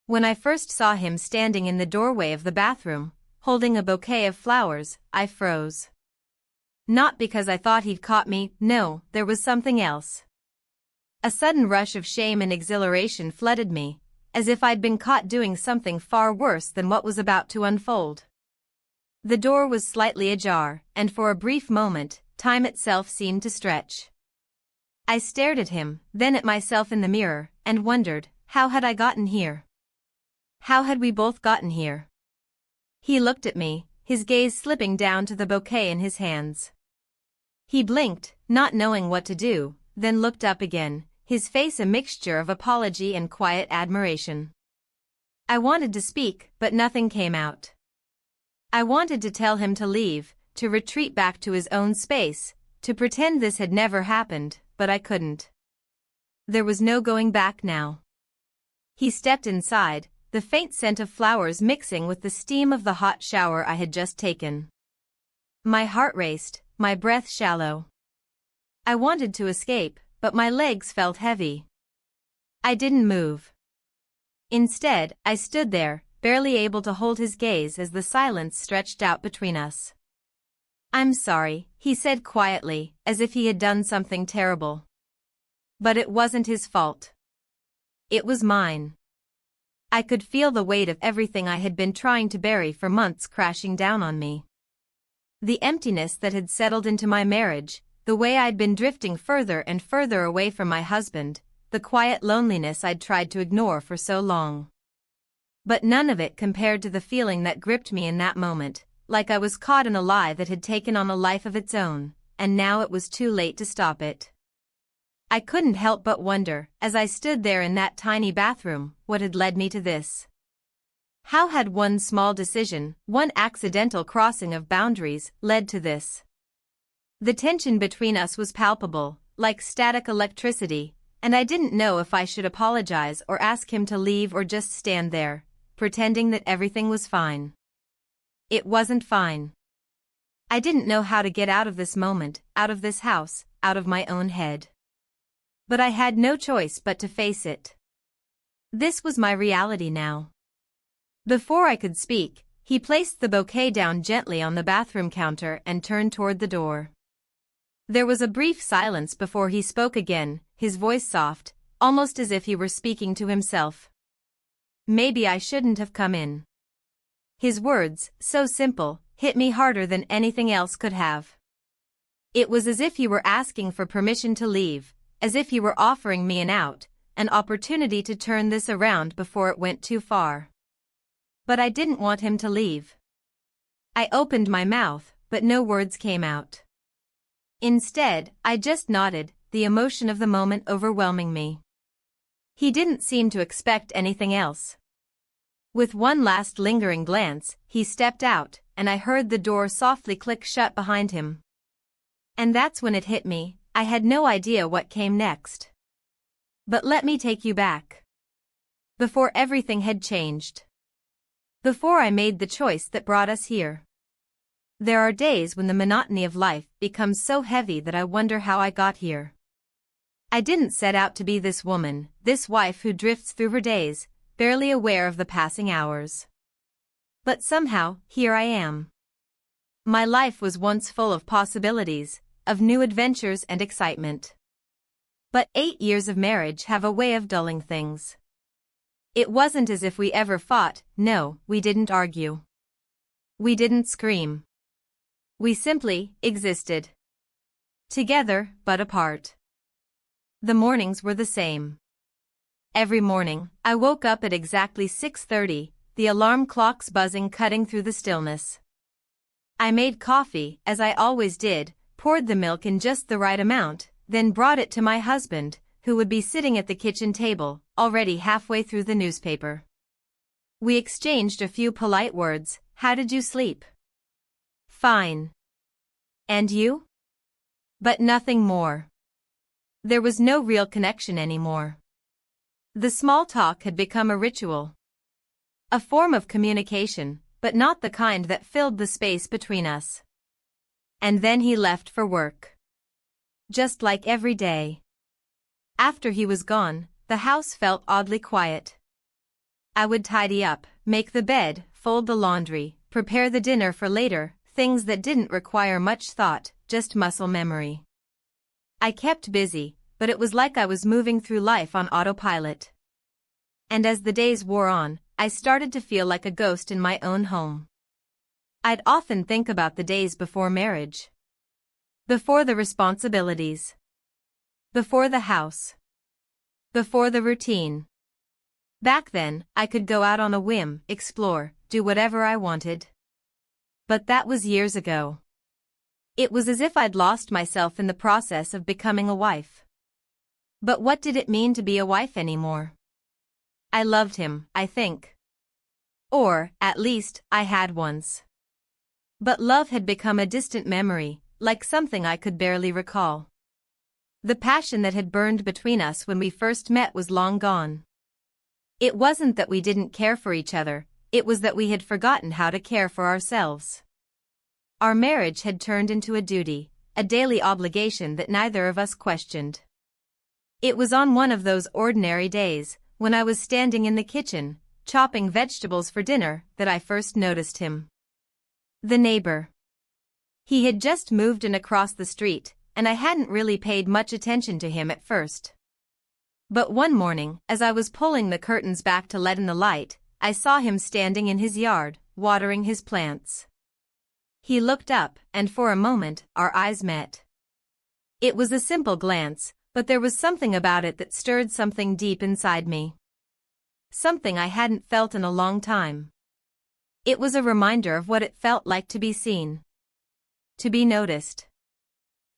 When I first saw him standing in the doorway of the bathroom, holding a bouquet of flowers, I froze. Not because I thought he'd caught me, no, there was something else. A sudden rush of shame and exhilaration flooded me, as if I'd been caught doing something far worse than what was about to unfold. The door was slightly ajar, and for a brief moment, time itself seemed to stretch. I stared at him, then at myself in the mirror, and wondered, how had I gotten here? How had we both gotten here? He looked at me, his gaze slipping down to the bouquet in his hands. He blinked, not knowing what to do, then looked up again, his face a mixture of apology and quiet admiration. I wanted to speak, but nothing came out. I wanted to tell him to leave, to retreat back to his own space, to pretend this had never happened, but I couldn't. There was no going back now. He stepped inside, the faint scent of flowers mixing with the steam of the hot shower I had just taken. My heart raced, my breath shallow. I wanted to escape, but my legs felt heavy. I didn't move. Instead, I stood there, barely able to hold his gaze as the silence stretched out between us. "I'm sorry," he said quietly, as if he had done something terrible. But it wasn't his fault. It was mine. I could feel the weight of everything I had been trying to bury for months crashing down on me. The emptiness that had settled into my marriage, the way I'd been drifting further and further away from my husband, the quiet loneliness I'd tried to ignore for so long. But none of it compared to the feeling that gripped me in that moment, like I was caught in a lie that had taken on a life of its own, and now it was too late to stop it. I couldn't help but wonder, as I stood there in that tiny bathroom, what had led me to this. How had one small decision, one accidental crossing of boundaries, led to this? The tension between us was palpable, like static electricity, and I didn't know if I should apologize or ask him to leave or just stand there, pretending that everything was fine. It wasn't fine. I didn't know how to get out of this moment, out of this house, out of my own head. But I had no choice but to face it. This was my reality now. Before I could speak, he placed the bouquet down gently on the bathroom counter and turned toward the door. There was a brief silence before he spoke again, his voice soft, almost as if he were speaking to himself. "Maybe I shouldn't have come in." His words, so simple, hit me harder than anything else could have. It was as if he were asking for permission to leave, as if he were offering me an out, an opportunity to turn this around before it went too far. But I didn't want him to leave. I opened my mouth, but no words came out. Instead, I just nodded, the emotion of the moment overwhelming me. He didn't seem to expect anything else. With one last lingering glance, he stepped out, and I heard the door softly click shut behind him. And that's when it hit me, I had no idea what came next. But let me take you back. Before everything had changed. Before I made the choice that brought us here. There are days when the monotony of life becomes so heavy that I wonder how I got here. I didn't set out to be this woman, this wife who drifts through her days, barely aware of the passing hours. But somehow, here I am. My life was once full of possibilities, of new adventures and excitement. But 8 years of marriage have a way of dulling things. It wasn't as if we ever fought, no, we didn't argue. We didn't scream. We simply existed. Together, but apart. The mornings were the same. Every morning, I woke up at exactly 6:30, the alarm clock's buzzing cutting through the stillness. I made coffee, as I always did, poured the milk in just the right amount, then brought it to my husband, who would be sitting at the kitchen table, already halfway through the newspaper. We exchanged a few polite words. "How did you sleep?" "Fine." "And you?" But nothing more. There was no real connection anymore. The small talk had become a ritual. A form of communication, but not the kind that filled the space between us. And then he left for work. Just like every day. After he was gone, the house felt oddly quiet. I would tidy up, make the bed, fold the laundry, prepare the dinner for later, things that didn't require much thought, just muscle memory. I kept busy, but it was like I was moving through life on autopilot. And as the days wore on, I started to feel like a ghost in my own home. I'd often think about the days before marriage. Before the responsibilities. Before the house. Before the routine. Back then, I could go out on a whim, explore, do whatever I wanted. But that was years ago. It was as if I'd lost myself in the process of becoming a wife. But what did it mean to be a wife anymore? I loved him, I think. Or, at least, I had once. But love had become a distant memory, like something I could barely recall. The passion that had burned between us when we first met was long gone. It wasn't that we didn't care for each other, it was that we had forgotten how to care for ourselves. Our marriage had turned into a duty, a daily obligation that neither of us questioned. It was on one of those ordinary days, when I was standing in the kitchen, chopping vegetables for dinner, that I first noticed him. The neighbor. He had just moved in across the street, and I hadn't really paid much attention to him at first. But one morning, as I was pulling the curtains back to let in the light, I saw him standing in his yard, watering his plants. He looked up, and for a moment, our eyes met. It was a simple glance, but there was something about it that stirred something deep inside me. Something I hadn't felt in a long time. It was a reminder of what it felt like to be seen. To be noticed.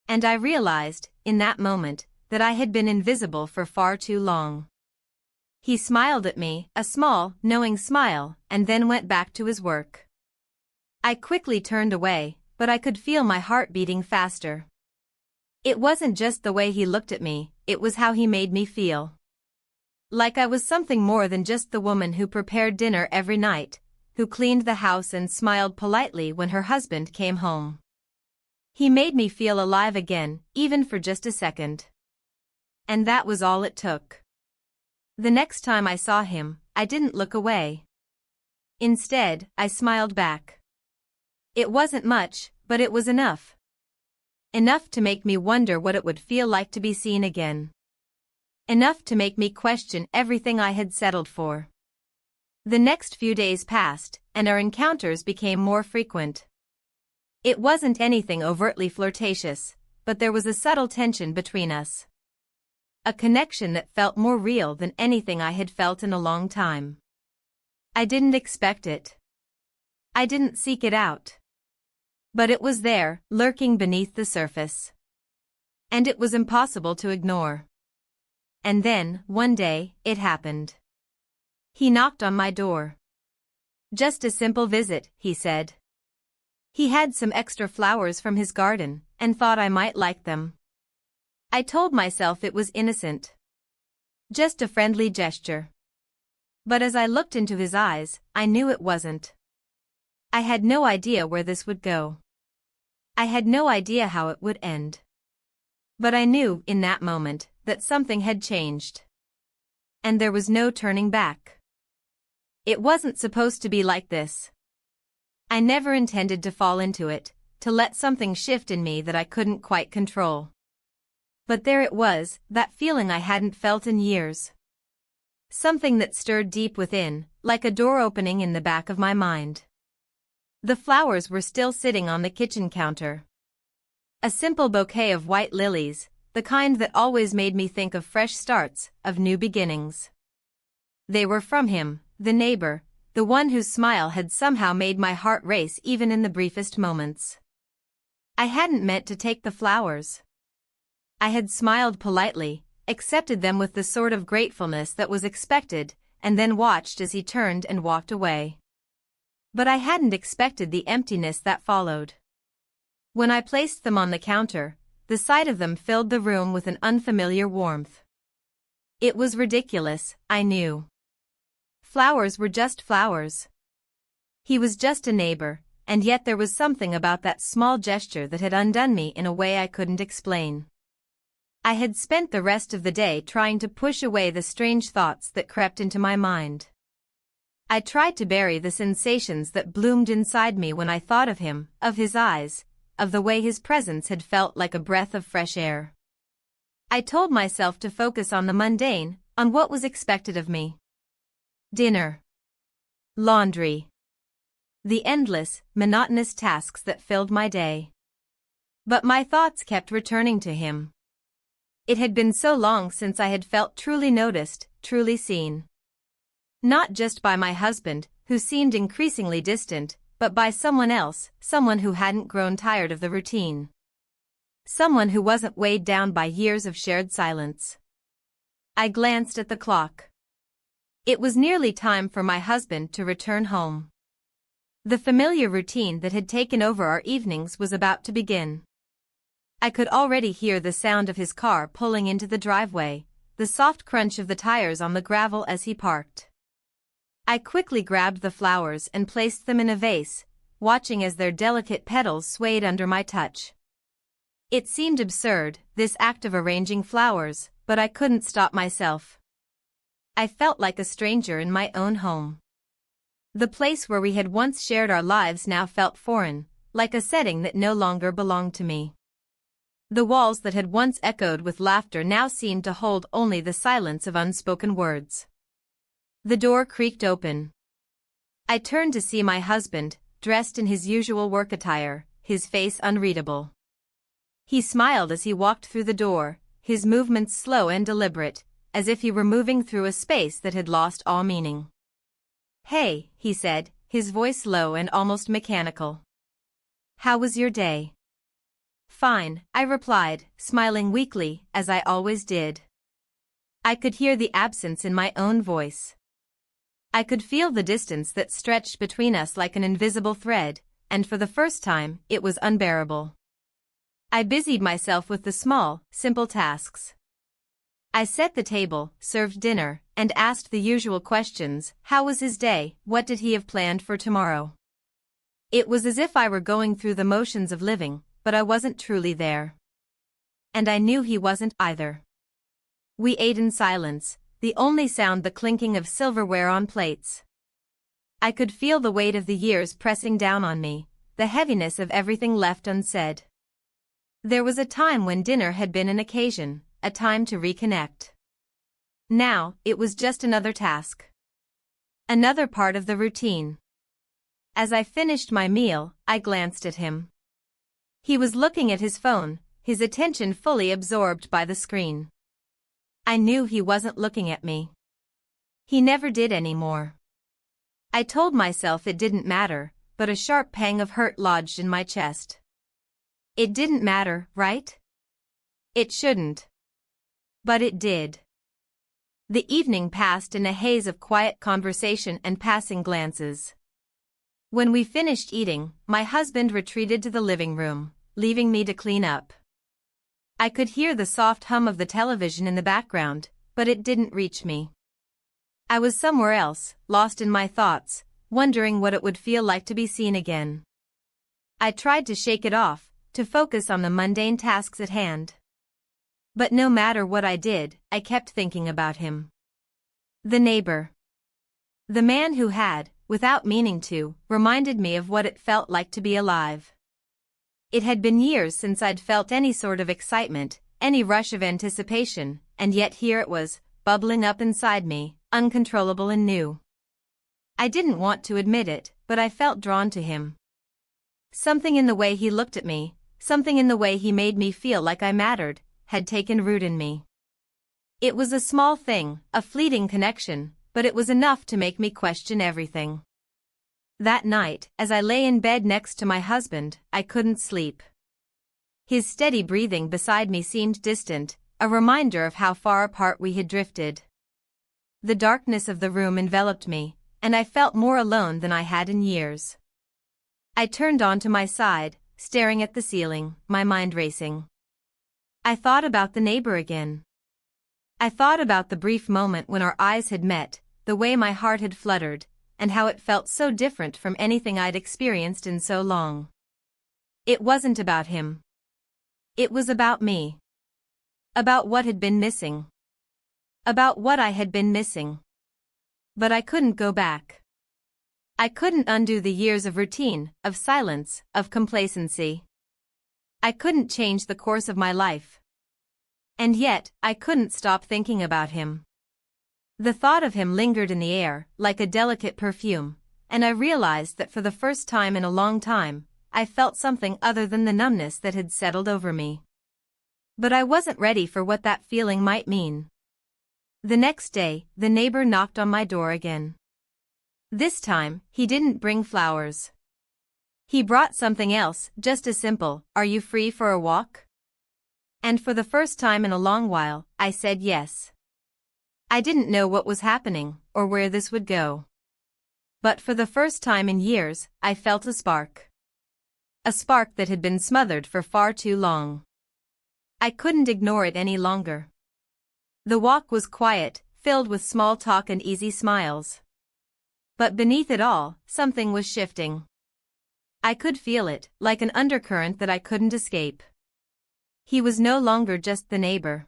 And I realized, in that moment, that I had been invisible for far too long. He smiled at me, a small, knowing smile, and then went back to his work. I quickly turned away, but I could feel my heart beating faster. It wasn't just the way he looked at me, it was how he made me feel. Like I was something more than just the woman who prepared dinner every night, who cleaned the house and smiled politely when her husband came home. He made me feel alive again, even for just a second. And that was all it took. The next time I saw him, I didn't look away. Instead, I smiled back. It wasn't much, but it was enough. Enough to make me wonder what it would feel like to be seen again. Enough to make me question everything I had settled for. The next few days passed, and our encounters became more frequent. It wasn't anything overtly flirtatious, but there was a subtle tension between us. A connection that felt more real than anything I had felt in a long time. I didn't expect it. I didn't seek it out. But it was there, lurking beneath the surface. And it was impossible to ignore. And then, one day, it happened. He knocked on my door. Just a simple visit, he said. He had some extra flowers from his garden, and thought I might like them. I told myself it was innocent. Just a friendly gesture. But as I looked into his eyes, I knew it wasn't. I had no idea where this would go. I had no idea how it would end. But I knew, in that moment, that something had changed. And there was no turning back. It wasn't supposed to be like this. I never intended to fall into it, to let something shift in me that I couldn't quite control. But there it was, that feeling I hadn't felt in years. Something that stirred deep within, like a door opening in the back of my mind. The flowers were still sitting on the kitchen counter. A simple bouquet of white lilies, the kind that always made me think of fresh starts, of new beginnings. They were from him, the neighbor, the one whose smile had somehow made my heart race even in the briefest moments. I hadn't meant to take the flowers. I had smiled politely, accepted them with the sort of gratefulness that was expected, and then watched as he turned and walked away. But I hadn't expected the emptiness that followed. When I placed them on the counter, the sight of them filled the room with an unfamiliar warmth. It was ridiculous, I knew. Flowers were just flowers. He was just a neighbor, and yet there was something about that small gesture that had undone me in a way I couldn't explain. I had spent the rest of the day trying to push away the strange thoughts that crept into my mind. I tried to bury the sensations that bloomed inside me when I thought of him, of his eyes, of the way his presence had felt like a breath of fresh air. I told myself to focus on the mundane, on what was expected of me. Dinner. Laundry. The endless, monotonous tasks that filled my day. But my thoughts kept returning to him. It had been so long since I had felt truly noticed, truly seen. Not just by my husband, who seemed increasingly distant, but by someone else, someone who hadn't grown tired of the routine. Someone who wasn't weighed down by years of shared silence. I glanced at the clock. It was nearly time for my husband to return home. The familiar routine that had taken over our evenings was about to begin. I could already hear the sound of his car pulling into the driveway, the soft crunch of the tires on the gravel as he parked. I quickly grabbed the flowers and placed them in a vase, watching as their delicate petals swayed under my touch. It seemed absurd, this act of arranging flowers, but I couldn't stop myself. I felt like a stranger in my own home. The place where we had once shared our lives now felt foreign, like a setting that no longer belonged to me. The walls that had once echoed with laughter now seemed to hold only the silence of unspoken words. The door creaked open. I turned to see my husband, dressed in his usual work attire, his face unreadable. He smiled as he walked through the door, his movements slow and deliberate, as if he were moving through a space that had lost all meaning. "Hey," he said, his voice low and almost mechanical. "How was your day?" "Fine," I replied, smiling weakly, as I always did. I could hear the absence in my own voice. I could feel the distance that stretched between us like an invisible thread, and for the first time, it was unbearable. I busied myself with the small, simple tasks. I set the table, served dinner, and asked the usual questions: how was his day, what did he have planned for tomorrow? It was as if I were going through the motions of living, but I wasn't truly there. And I knew he wasn't either. We ate in silence, the only sound the clinking of silverware on plates. I could feel the weight of the years pressing down on me, the heaviness of everything left unsaid. There was a time when dinner had been an occasion, a time to reconnect. Now, it was just another task. Another part of the routine. As I finished my meal, I glanced at him. He was looking at his phone, his attention fully absorbed by the screen. I knew he wasn't looking at me. He never did anymore. I told myself it didn't matter, but a sharp pang of hurt lodged in my chest. It didn't matter, right? It shouldn't. But it did. The evening passed in a haze of quiet conversation and passing glances. When we finished eating, my husband retreated to the living room, leaving me to clean up. I could hear the soft hum of the television in the background, but it didn't reach me. I was somewhere else, lost in my thoughts, wondering what it would feel like to be seen again. I tried to shake it off, to focus on the mundane tasks at hand. But no matter what I did, I kept thinking about him. The neighbor. The man who had, without meaning to, reminded me of what it felt like to be alive. It had been years since I'd felt any sort of excitement, any rush of anticipation, and yet here it was, bubbling up inside me, uncontrollable and new. I didn't want to admit it, but I felt drawn to him. Something in the way he looked at me, something in the way he made me feel like I mattered, had taken root in me. It was a small thing, a fleeting connection, but it was enough to make me question everything. That night, as I lay in bed next to my husband, I couldn't sleep. His steady breathing beside me seemed distant, a reminder of how far apart we had drifted. The darkness of the room enveloped me, and I felt more alone than I had in years. I turned onto my side, staring at the ceiling, my mind racing. I thought about the neighbor again. I thought about the brief moment when our eyes had met, the way my heart had fluttered, and how it felt so different from anything I'd experienced in so long. It wasn't about him. It was about me. About what had been missing. About what I had been missing. But I couldn't go back. I couldn't undo the years of routine, of silence, of complacency. I couldn't change the course of my life. And yet, I couldn't stop thinking about him. The thought of him lingered in the air, like a delicate perfume, and I realized that for the first time in a long time, I felt something other than the numbness that had settled over me. But I wasn't ready for what that feeling might mean. The next day, the neighbor knocked on my door again. This time, he didn't bring flowers. He brought something else, just a simple, "Are you free for a walk?" And for the first time in a long while, I said yes. I didn't know what was happening, or where this would go. But for the first time in years, I felt a spark. A spark that had been smothered for far too long. I couldn't ignore it any longer. The walk was quiet, filled with small talk and easy smiles. But beneath it all, something was shifting. I could feel it, like an undercurrent that I couldn't escape. He was no longer just the neighbor.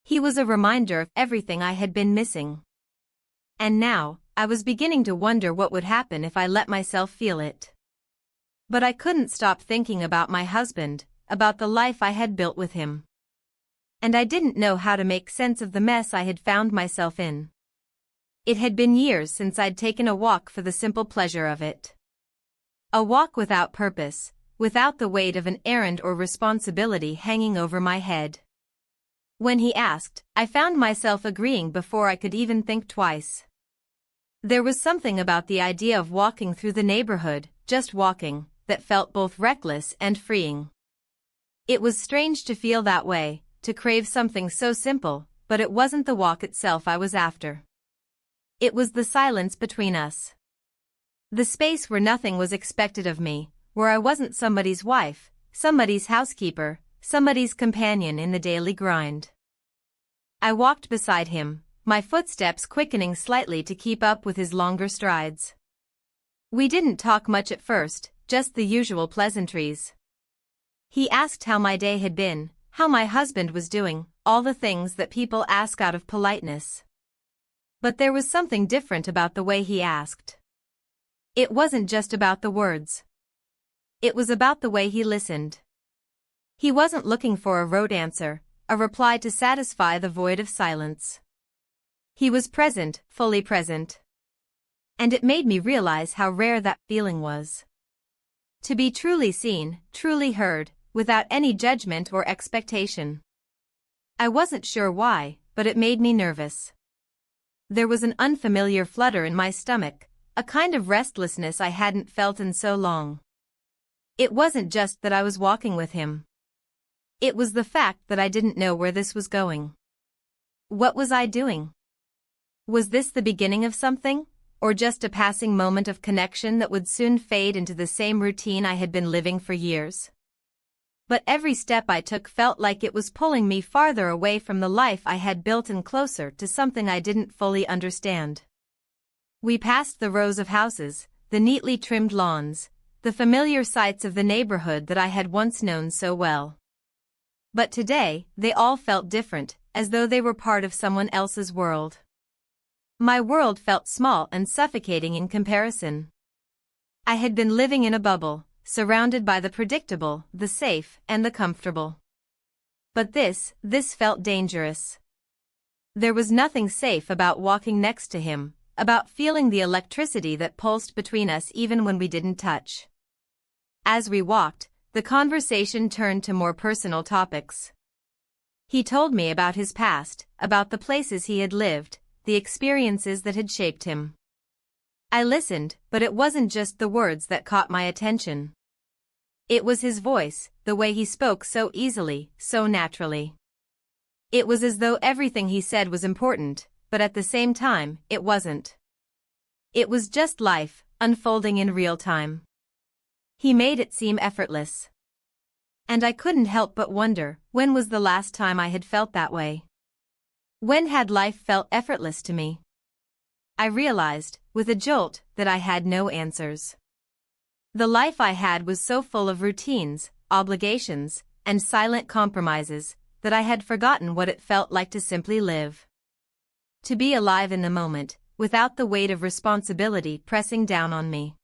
He was a reminder of everything I had been missing. And now, I was beginning to wonder what would happen if I let myself feel it. But I couldn't stop thinking about my husband, about the life I had built with him. And I didn't know how to make sense of the mess I had found myself in. It had been years since I'd taken a walk for the simple pleasure of it. A walk without purpose, without the weight of an errand or responsibility hanging over my head. When he asked, I found myself agreeing before I could even think twice. There was something about the idea of walking through the neighborhood, just walking, that felt both reckless and freeing. It was strange to feel that way, to crave something so simple, but it wasn't the walk itself I was after. It was the silence between us. The space where nothing was expected of me, where I wasn't somebody's wife, somebody's housekeeper, somebody's companion in the daily grind. I walked beside him, my footsteps quickening slightly to keep up with his longer strides. We didn't talk much at first, just the usual pleasantries. He asked how my day had been, how my husband was doing, all the things that people ask out of politeness. But there was something different about the way he asked. It wasn't just about the words. It was about the way he listened. He wasn't looking for a rote answer, a reply to satisfy the void of silence. He was present, fully present. And it made me realize how rare that feeling was. To be truly seen, truly heard, without any judgment or expectation. I wasn't sure why, but it made me nervous. There was an unfamiliar flutter in my stomach, a kind of restlessness I hadn't felt in so long. It wasn't just that I was walking with him. It was the fact that I didn't know where this was going. What was I doing? Was this the beginning of something, or just a passing moment of connection that would soon fade into the same routine I had been living for years? But every step I took felt like it was pulling me farther away from the life I had built and closer to something I didn't fully understand. We passed the rows of houses, the neatly trimmed lawns, the familiar sights of the neighborhood that I had once known so well. But today, they all felt different, as though they were part of someone else's world. My world felt small and suffocating in comparison. I had been living in a bubble, surrounded by the predictable, the safe, and the comfortable. But this felt dangerous. There was nothing safe about walking next to him, about feeling the electricity that pulsed between us even when we didn't touch. As we walked, the conversation turned to more personal topics. He told me about his past, about the places he had lived, the experiences that had shaped him. I listened, but it wasn't just the words that caught my attention. It was his voice, the way he spoke so easily, so naturally. It was as though everything he said was important, but at the same time, it wasn't. It was just life, unfolding in real time. He made it seem effortless. And I couldn't help but wonder, when was the last time I had felt that way? When had life felt effortless to me? I realized, with a jolt, that I had no answers. The life I had was so full of routines, obligations, and silent compromises, that I had forgotten what it felt like to simply live. To be alive in the moment, without the weight of responsibility pressing down on me.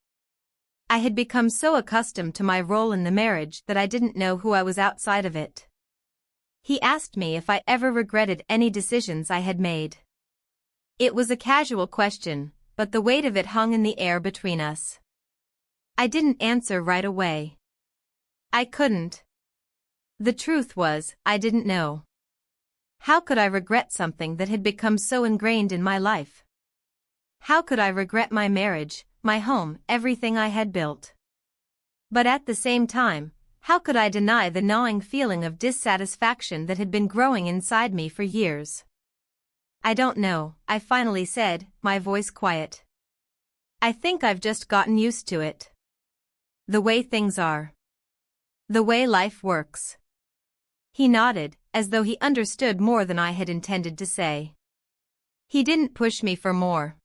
I had become so accustomed to my role in the marriage that I didn't know who I was outside of it. He asked me if I ever regretted any decisions I had made. It was a casual question, but the weight of it hung in the air between us. I didn't answer right away. I couldn't. The truth was, I didn't know. How could I regret something that had become so ingrained in my life? How could I regret my marriage, my home, everything I had built? But at the same time, how could I deny the gnawing feeling of dissatisfaction that had been growing inside me for years? I don't know, I finally said, my voice quiet. I think I've just gotten used to it. The way things are. The way life works. He nodded, as though he understood more than I had intended to say. He didn't push me for more.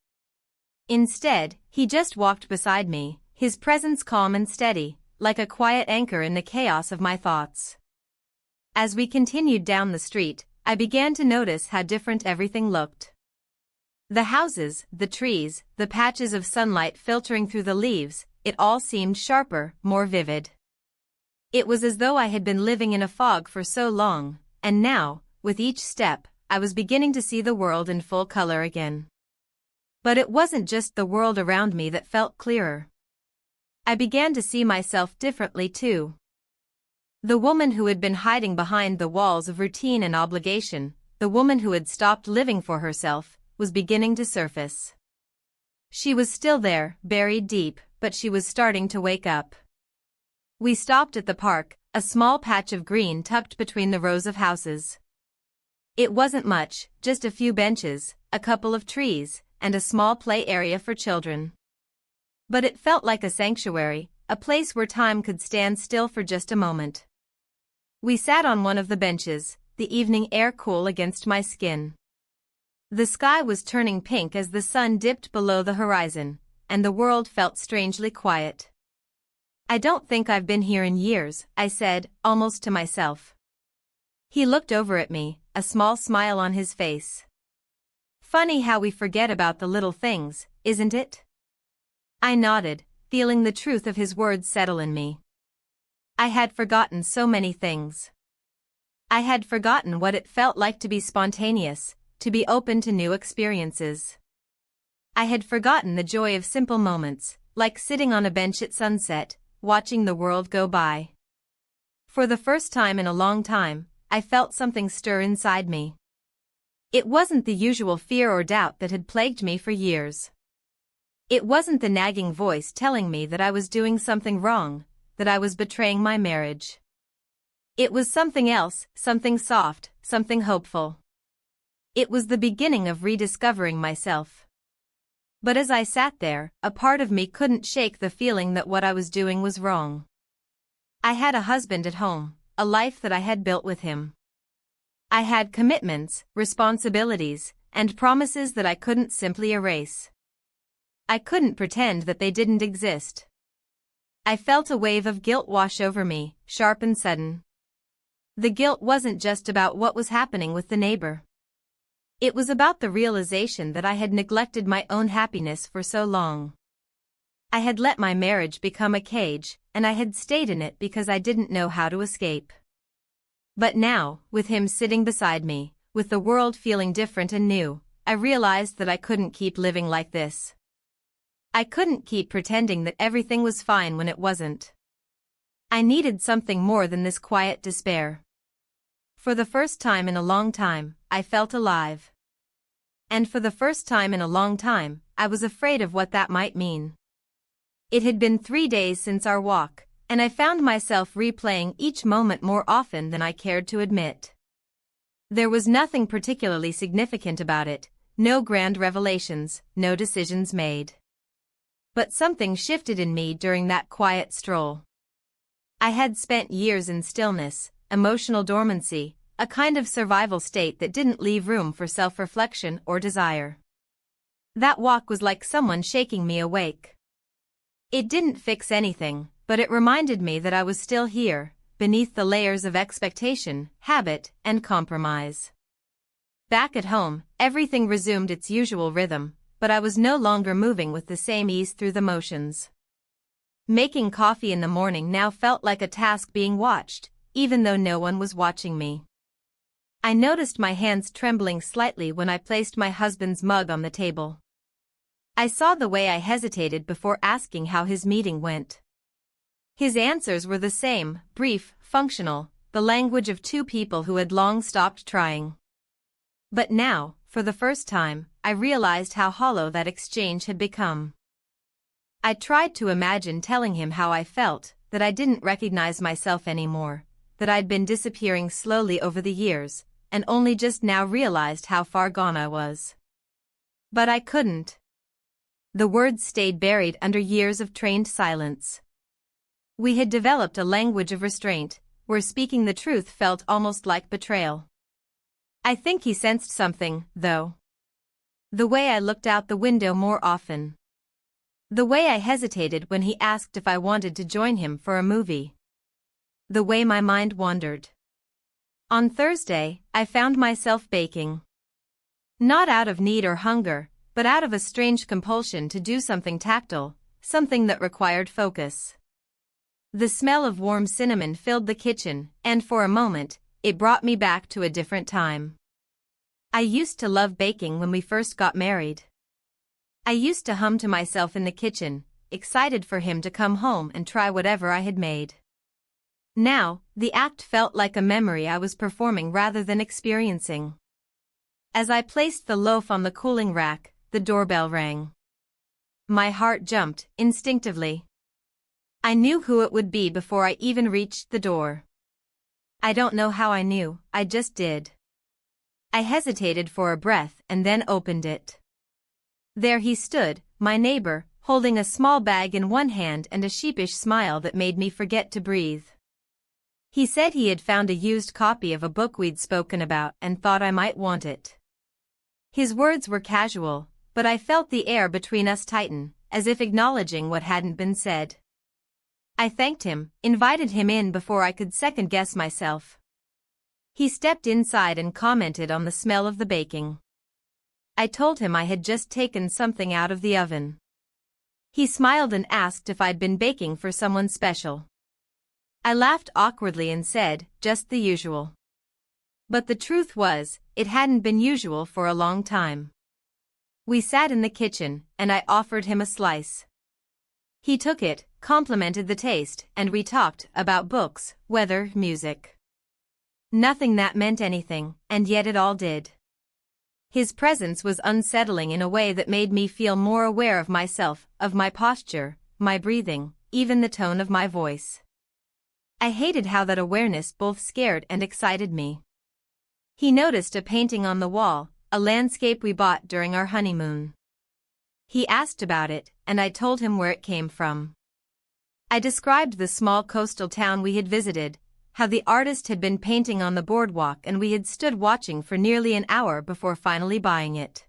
Instead, he just walked beside me, his presence calm and steady, like a quiet anchor in the chaos of my thoughts. As we continued down the street, I began to notice how different everything looked. The houses, the trees, the patches of sunlight filtering through the leaves, it all seemed sharper, more vivid. It was as though I had been living in a fog for so long, and now, with each step, I was beginning to see the world in full color again. But it wasn't just the world around me that felt clearer. I began to see myself differently too. The woman who had been hiding behind the walls of routine and obligation, the woman who had stopped living for herself, was beginning to surface. She was still there, buried deep, but she was starting to wake up. We stopped at the park, a small patch of green tucked between the rows of houses. It wasn't much, just a few benches, a couple of trees, and a small play area for children. But it felt like a sanctuary, a place where time could stand still for just a moment. We sat on one of the benches, the evening air cool against my skin. The sky was turning pink as the sun dipped below the horizon, and the world felt strangely quiet. I don't think I've been here in years, I said, almost to myself. He looked over at me, a small smile on his face. Funny how we forget about the little things, isn't it? I nodded, feeling the truth of his words settle in me. I had forgotten so many things. I had forgotten what it felt like to be spontaneous, to be open to new experiences. I had forgotten the joy of simple moments, like sitting on a bench at sunset, watching the world go by. For the first time in a long time, I felt something stir inside me. It wasn't the usual fear or doubt that had plagued me for years. It wasn't the nagging voice telling me that I was doing something wrong, that I was betraying my marriage. It was something else, something soft, something hopeful. It was the beginning of rediscovering myself. But as I sat there, a part of me couldn't shake the feeling that what I was doing was wrong. I had a husband at home, a life that I had built with him. I had commitments, responsibilities, and promises that I couldn't simply erase. I couldn't pretend that they didn't exist. I felt a wave of guilt wash over me, sharp and sudden. The guilt wasn't just about what was happening with the neighbor. It was about the realization that I had neglected my own happiness for so long. I had let my marriage become a cage, and I had stayed in it because I didn't know how to escape. But now, with him sitting beside me, with the world feeling different and new, I realized that I couldn't keep living like this. I couldn't keep pretending that everything was fine when it wasn't. I needed something more than this quiet despair. For the first time in a long time, I felt alive. And for the first time in a long time, I was afraid of what that might mean. It had been 3 days since our walk, and I found myself replaying each moment more often than I cared to admit. There was nothing particularly significant about it, no grand revelations, no decisions made. But something shifted in me during that quiet stroll. I had spent years in stillness, emotional dormancy, a kind of survival state that didn't leave room for self-reflection or desire. That walk was like someone shaking me awake. It didn't fix anything, but it reminded me that I was still here, beneath the layers of expectation, habit, and compromise. Back at home, everything resumed its usual rhythm, but I was no longer moving with the same ease through the motions. Making coffee in the morning now felt like a task being watched, even though no one was watching me. I noticed my hands trembling slightly when I placed my husband's mug on the table. I saw the way I hesitated before asking how his meeting went. His answers were the same, brief, functional, the language of two people who had long stopped trying. But now, for the first time, I realized how hollow that exchange had become. I tried to imagine telling him how I felt, that I didn't recognize myself anymore, that I'd been disappearing slowly over the years, and only just now realized how far gone I was. But I couldn't. The words stayed buried under years of trained silence. We had developed a language of restraint, where speaking the truth felt almost like betrayal. I think he sensed something, though. The way I looked out the window more often. The way I hesitated when he asked if I wanted to join him for a movie. The way my mind wandered. On Thursday, I found myself baking. Not out of need or hunger, but out of a strange compulsion to do something tactile, something that required focus. The smell of warm cinnamon filled the kitchen, and for a moment, it brought me back to a different time. I used to love baking when we first got married. I used to hum to myself in the kitchen, excited for him to come home and try whatever I had made. Now, the act felt like a memory I was performing rather than experiencing. As I placed the loaf on the cooling rack, the doorbell rang. My heart jumped, instinctively. I knew who it would be before I even reached the door. I don't know how I knew, I just did. I hesitated for a breath and then opened it. There he stood, my neighbor, holding a small bag in one hand and a sheepish smile that made me forget to breathe. He said he had found a used copy of a book we'd spoken about and thought I might want it. His words were casual, but I felt the air between us tighten, as if acknowledging what hadn't been said. I thanked him, invited him in before I could second-guess myself. He stepped inside and commented on the smell of the baking. I told him I had just taken something out of the oven. He smiled and asked if I'd been baking for someone special. I laughed awkwardly and said, just the usual. But the truth was, it hadn't been usual for a long time. We sat in the kitchen, and I offered him a slice. He took it, complimented the taste, and we talked about books, weather, music. Nothing that meant anything, and yet it all did. His presence was unsettling in a way that made me feel more aware of myself, of my posture, my breathing, even the tone of my voice. I hated how that awareness both scared and excited me. He noticed a painting on the wall, a landscape we bought during our honeymoon. He asked about it, and I told him where it came from. I described the small coastal town we had visited, how the artist had been painting on the boardwalk and we had stood watching for nearly an hour before finally buying it.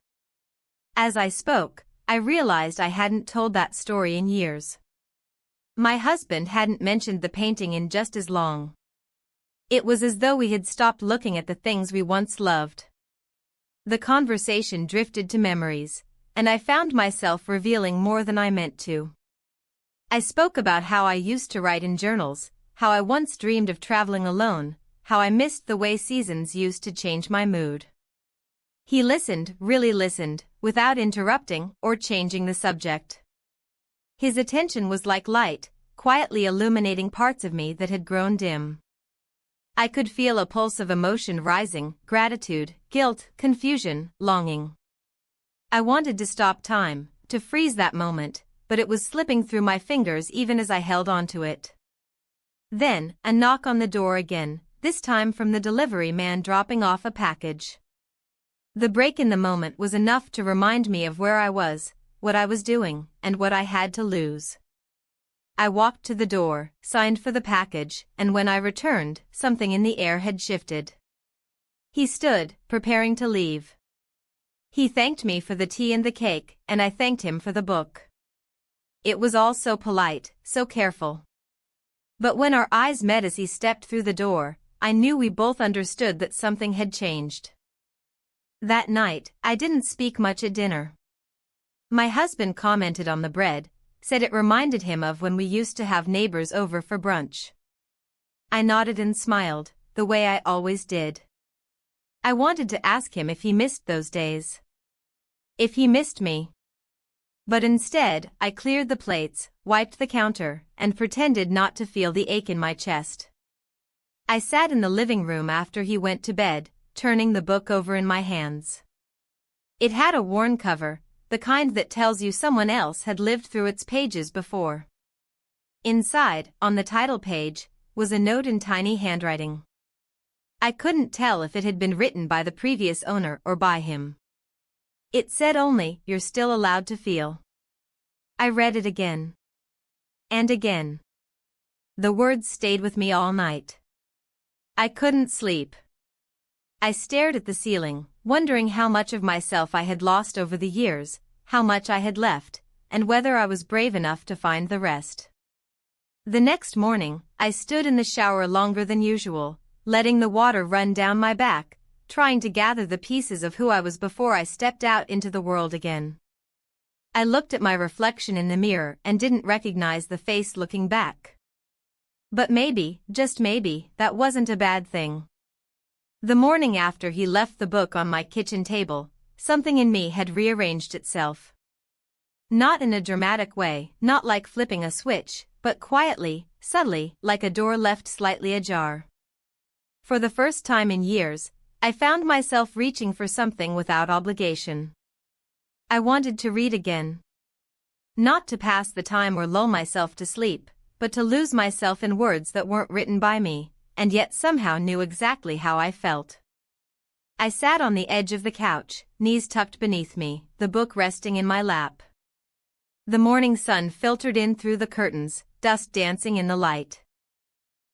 As I spoke, I realized I hadn't told that story in years. My husband hadn't mentioned the painting in just as long. It was as though we had stopped looking at the things we once loved. The conversation drifted to memories, and I found myself revealing more than I meant to. I spoke about how I used to write in journals, how I once dreamed of traveling alone, how I missed the way seasons used to change my mood. He listened, really listened, without interrupting or changing the subject. His attention was like light, quietly illuminating parts of me that had grown dim. I could feel a pulse of emotion rising, gratitude, guilt, confusion, longing. I wanted to stop time, to freeze that moment, but it was slipping through my fingers even as I held onto it. Then, a knock on the door again, this time from the delivery man dropping off a package. The break in the moment was enough to remind me of where I was, what I was doing, and what I had to lose. I walked to the door, signed for the package, and when I returned, something in the air had shifted. He stood, preparing to leave. He thanked me for the tea and the cake, and I thanked him for the book. It was all so polite, so careful. But when our eyes met as he stepped through the door, I knew we both understood that something had changed. That night, I didn't speak much at dinner. My husband commented on the bread, said it reminded him of when we used to have neighbors over for brunch. I nodded and smiled, the way I always did. I wanted to ask him if he missed those days. If he missed me. But instead, I cleared the plates, wiped the counter, and pretended not to feel the ache in my chest. I sat in the living room after he went to bed, turning the book over in my hands. It had a worn cover, the kind that tells you someone else had lived through its pages before. Inside, on the title page, was a note in tiny handwriting. I couldn't tell if it had been written by the previous owner or by him. It said only, "You're still allowed to feel." I read it again. And again. The words stayed with me all night. I couldn't sleep. I stared at the ceiling, wondering how much of myself I had lost over the years, how much I had left, and whether I was brave enough to find the rest. The next morning, I stood in the shower longer than usual, letting the water run down my back, trying to gather the pieces of who I was before I stepped out into the world again. I looked at my reflection in the mirror and didn't recognize the face looking back. But maybe, just maybe, that wasn't a bad thing. The morning after he left the book on my kitchen table, something in me had rearranged itself. Not in a dramatic way, not like flipping a switch, but quietly, subtly, like a door left slightly ajar. For the first time in years, I found myself reaching for something without obligation. I wanted to read again. Not to pass the time or lull myself to sleep, but to lose myself in words that weren't written by me, and yet somehow knew exactly how I felt. I sat on the edge of the couch, knees tucked beneath me, the book resting in my lap. The morning sun filtered in through the curtains, dust dancing in the light.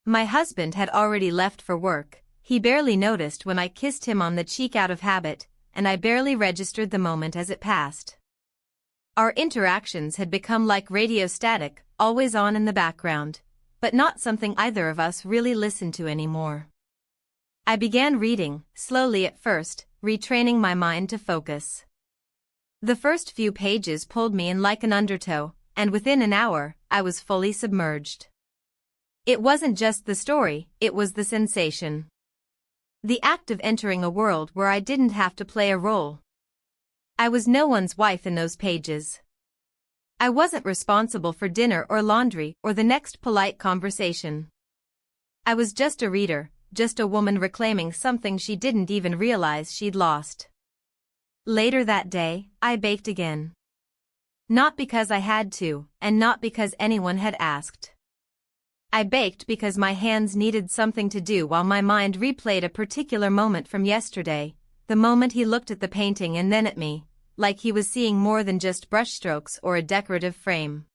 My husband had already left for work. He barely noticed when I kissed him on the cheek out of habit, and I barely registered the moment as it passed. Our interactions had become like radio static, always on in the background, but not something either of us really listened to anymore. I began reading, slowly at first, retraining my mind to focus. The first few pages pulled me in like an undertow, and within an hour, I was fully submerged. It wasn't just the story, it was the sensation. The act of entering a world where I didn't have to play a role. I was no one's wife in those pages. I wasn't responsible for dinner or laundry or the next polite conversation. I was just a reader, just a woman reclaiming something she didn't even realize she'd lost. Later that day, I baked again. Not because I had to, and not because anyone had asked. I baked because my hands needed something to do while my mind replayed a particular moment from yesterday, the moment he looked at the painting and then at me, like he was seeing more than just brushstrokes or a decorative frame.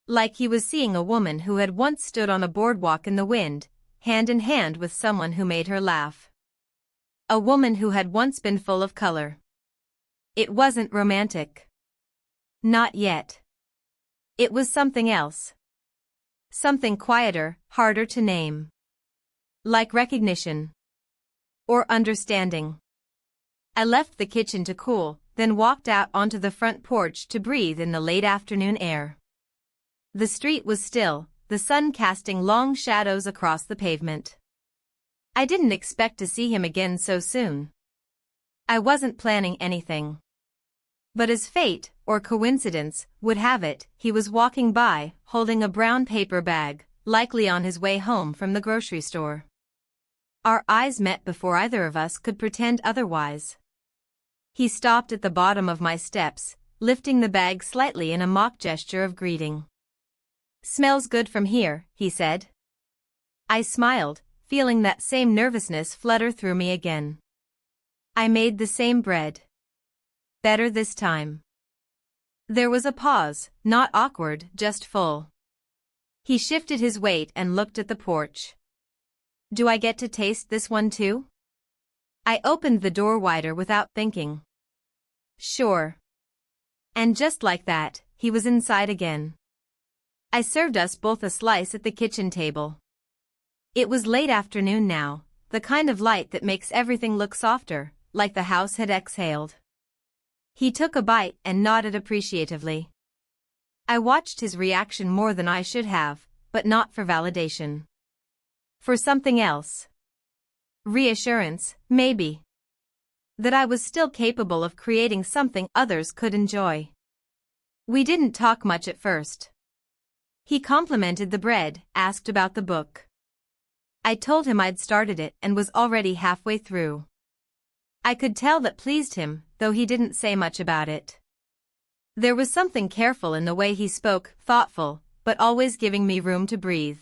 Like he was seeing a woman who had once stood on a boardwalk in the wind, hand in hand with someone who made her laugh. A woman who had once been full of color. It wasn't romantic. Not yet. It was something else. Something quieter, harder to name. Like recognition. Or understanding. I left the kitchen to cool, then walked out onto the front porch to breathe in the late afternoon air. The street was still, the sun casting long shadows across the pavement. I didn't expect to see him again so soon. I wasn't planning anything. But as fate, or coincidence, would have it, he was walking by, holding a brown paper bag, likely on his way home from the grocery store. Our eyes met before either of us could pretend otherwise. He stopped at the bottom of my steps, lifting the bag slightly in a mock gesture of greeting. "Smells good from here," he said. I smiled, feeling that same nervousness flutter through me again. I made the same bread. Better this time. There was a pause, not awkward, just full. He shifted his weight and looked at the porch. "Do I get to taste this one too?" I opened the door wider without thinking. "Sure." And just like that, he was inside again. I served us both a slice at the kitchen table. It was late afternoon now, the kind of light that makes everything look softer, like the house had exhaled. He took a bite and nodded appreciatively. I watched his reaction more than I should have, but not for validation. For something else. Reassurance, maybe. That I was still capable of creating something others could enjoy. We didn't talk much at first. He complimented the bread, asked about the book. I told him I'd started it and was already halfway through. I could tell that pleased him, though he didn't say much about it. There was something careful in the way he spoke, thoughtful, but always giving me room to breathe.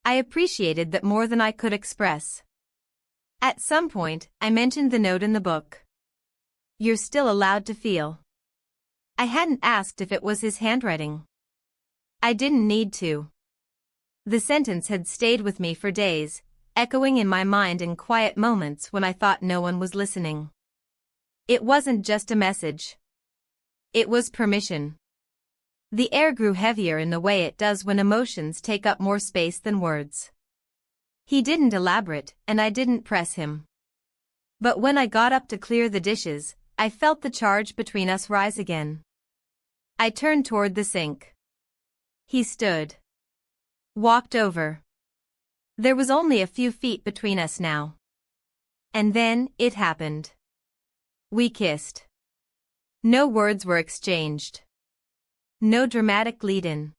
I appreciated that more than I could express. At some point, I mentioned the note in the book. You're still allowed to feel. I hadn't asked if it was his handwriting. I didn't need to. The sentence had stayed with me for days, echoing in my mind in quiet moments when I thought no one was listening. It wasn't just a message. It was permission. The air grew heavier in the way it does when emotions take up more space than words. He didn't elaborate, and I didn't press him. But when I got up to clear the dishes, I felt the charge between us rise again. I turned toward the sink. He stood. Walked over. There was only a few feet between us now. And then, it happened. We kissed. No words were exchanged. No dramatic lead-in.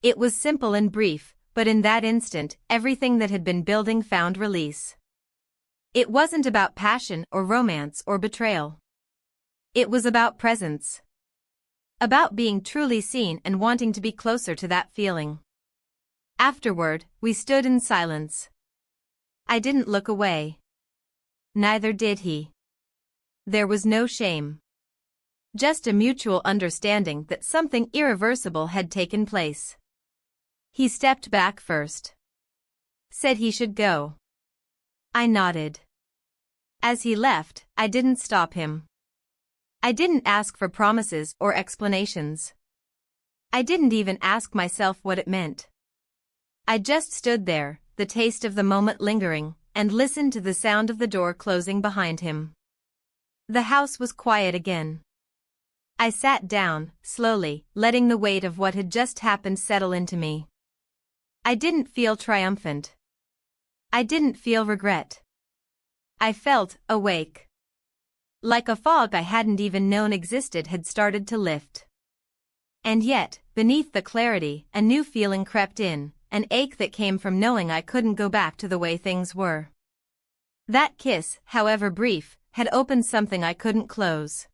It was simple and brief, but in that instant, everything that had been building found release. It wasn't about passion or romance or betrayal. It was about presence. About being truly seen and wanting to be closer to that feeling. Afterward, we stood in silence. I didn't look away. Neither did he. There was no shame. Just a mutual understanding that something irreversible had taken place. He stepped back first. Said he should go. I nodded. As he left, I didn't stop him. I didn't ask for promises or explanations. I didn't even ask myself what it meant. I just stood there, the taste of the moment lingering, and listened to the sound of the door closing behind him. The house was quiet again. I sat down, slowly, letting the weight of what had just happened settle into me. I didn't feel triumphant. I didn't feel regret. I felt awake. Like a fog I hadn't even known existed had started to lift. And yet, beneath the clarity, a new feeling crept in, an ache that came from knowing I couldn't go back to the way things were. That kiss, however brief, had opened something I couldn't close.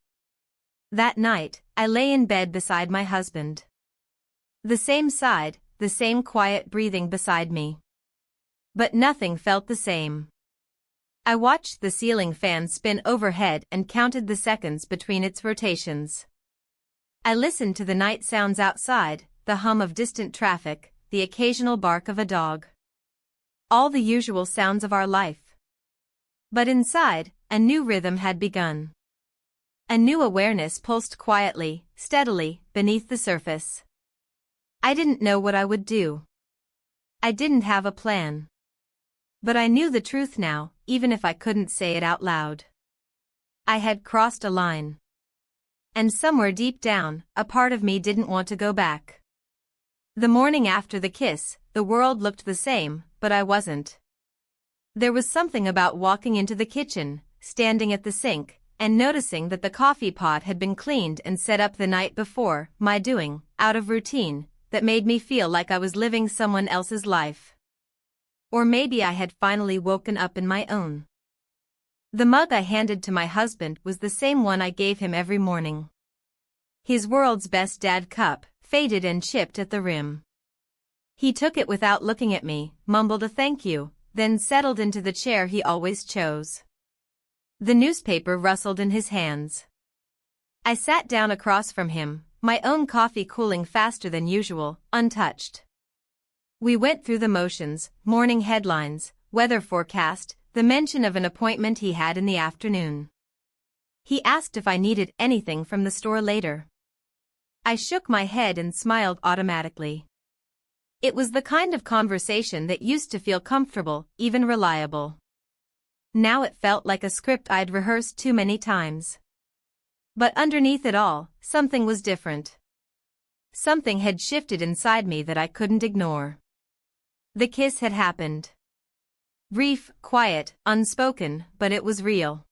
That night, I lay in bed beside my husband. The same side, the same quiet breathing beside me. But nothing felt the same. I watched the ceiling fan spin overhead and counted the seconds between its rotations. I listened to the night sounds outside, the hum of distant traffic, the occasional bark of a dog. All the usual sounds of our life. But inside, a new rhythm had begun. A new awareness pulsed quietly, steadily, beneath the surface. I didn't know what I would do. I didn't have a plan. But I knew the truth now, even if I couldn't say it out loud. I had crossed a line. And somewhere deep down, a part of me didn't want to go back. The morning after the kiss, the world looked the same, but I wasn't. There was something about walking into the kitchen, standing at the sink, and noticing that the coffee pot had been cleaned and set up the night before, my doing, out of routine, that made me feel like I was living someone else's life. Or maybe I had finally woken up in my own. The mug I handed to my husband was the same one I gave him every morning. His world's best dad cup, faded and chipped at the rim. He took it without looking at me, mumbled a thank you, then settled into the chair he always chose. The newspaper rustled in his hands. I sat down across from him, my own coffee cooling faster than usual, untouched. We went through the motions, morning headlines, weather forecast, the mention of an appointment he had in the afternoon. He asked if I needed anything from the store later. I shook my head and smiled automatically. It was the kind of conversation that used to feel comfortable, even reliable. Now it felt like a script I'd rehearsed too many times. But underneath it all, something was different. Something had shifted inside me that I couldn't ignore. The kiss had happened. Brief, quiet, unspoken, but it was real.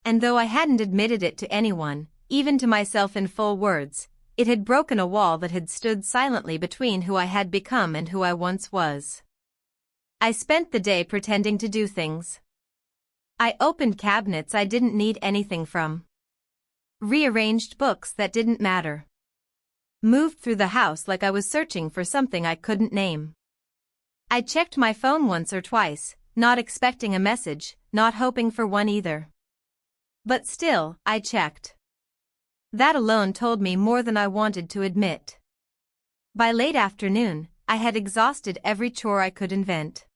And though I hadn't admitted it to anyone, even to myself in full words, it had broken a wall that had stood silently between who I had become and who I once was. I spent the day pretending to do things. I opened cabinets I didn't need anything from. Rearranged books that didn't matter. Moved through the house like I was searching for something I couldn't name. I checked my phone once or twice, not expecting a message, not hoping for one either. But still, I checked. That alone told me more than I wanted to admit. By late afternoon, I had exhausted every chore I could invent.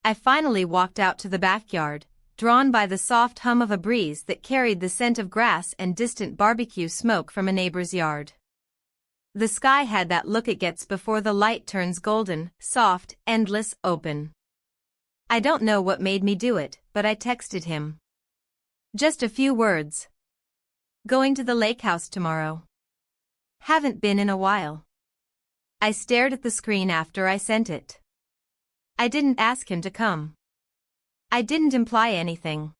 I finally walked out to the backyard, drawn by the soft hum of a breeze that carried the scent of grass and distant barbecue smoke from a neighbor's yard. The sky had that look it gets before the light turns golden, soft, endless, open. I don't know what made me do it, but I texted him. Just a few words. Going to the lake house tomorrow. Haven't been in a while. I stared at the screen after I sent it. I didn't ask him to come. I didn't imply anything.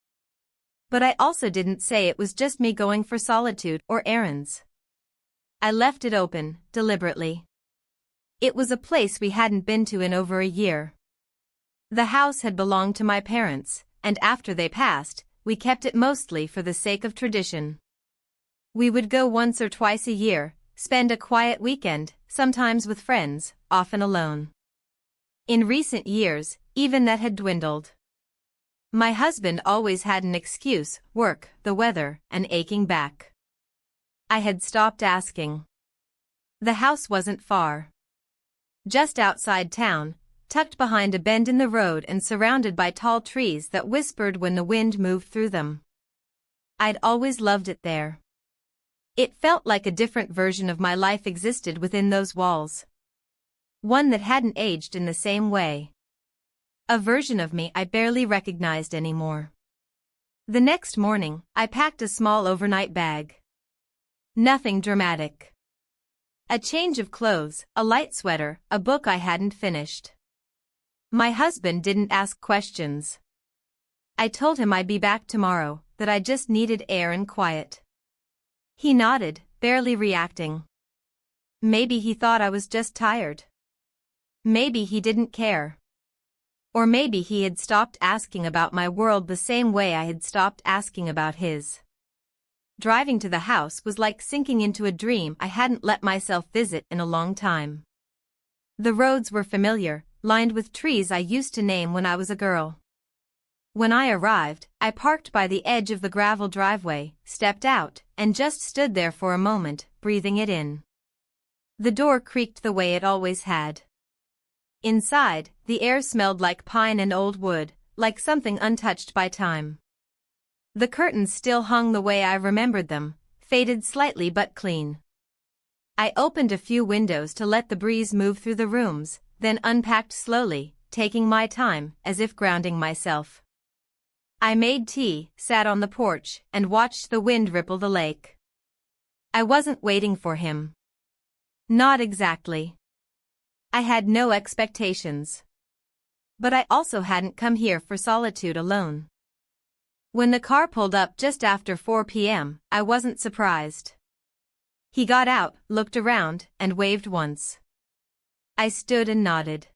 But I also didn't say it was just me going for solitude or errands. I left it open, deliberately. It was a place we hadn't been to in over a year. The house had belonged to my parents, and after they passed, we kept it mostly for the sake of tradition. We would go once or twice a year, spend a quiet weekend, sometimes with friends, often alone. In recent years, even that had dwindled. My husband always had an excuse: work, the weather, an aching back. I had stopped asking. The house wasn't far. Just outside town, tucked behind a bend in the road and surrounded by tall trees that whispered when the wind moved through them. I'd always loved it there. It felt like a different version of my life existed within those walls. One that hadn't aged in the same way. A version of me I barely recognized anymore. The next morning, I packed a small overnight bag. Nothing dramatic. A change of clothes, a light sweater, a book I hadn't finished. My husband didn't ask questions. I told him I'd be back tomorrow, that I just needed air and quiet. He nodded, barely reacting. Maybe he thought I was just tired. Maybe he didn't care. Or maybe he had stopped asking about my world the same way I had stopped asking about his. Driving to the house was like sinking into a dream I hadn't let myself visit in a long time. The roads were familiar, lined with trees I used to name when I was a girl. When I arrived, I parked by the edge of the gravel driveway, stepped out, and just stood there for a moment, breathing it in. The door creaked the way it always had. Inside, the air smelled like pine and old wood, like something untouched by time. The curtains still hung the way I remembered them, faded slightly but clean. I opened a few windows to let the breeze move through the rooms, then unpacked slowly, taking my time, as if grounding myself. I made tea, sat on the porch, and watched the wind ripple the lake. I wasn't waiting for him. Not exactly. I had no expectations. But I also hadn't come here for solitude alone. When the car pulled up just after 4 p.m., I wasn't surprised. He got out, looked around, and waved once. I stood and nodded.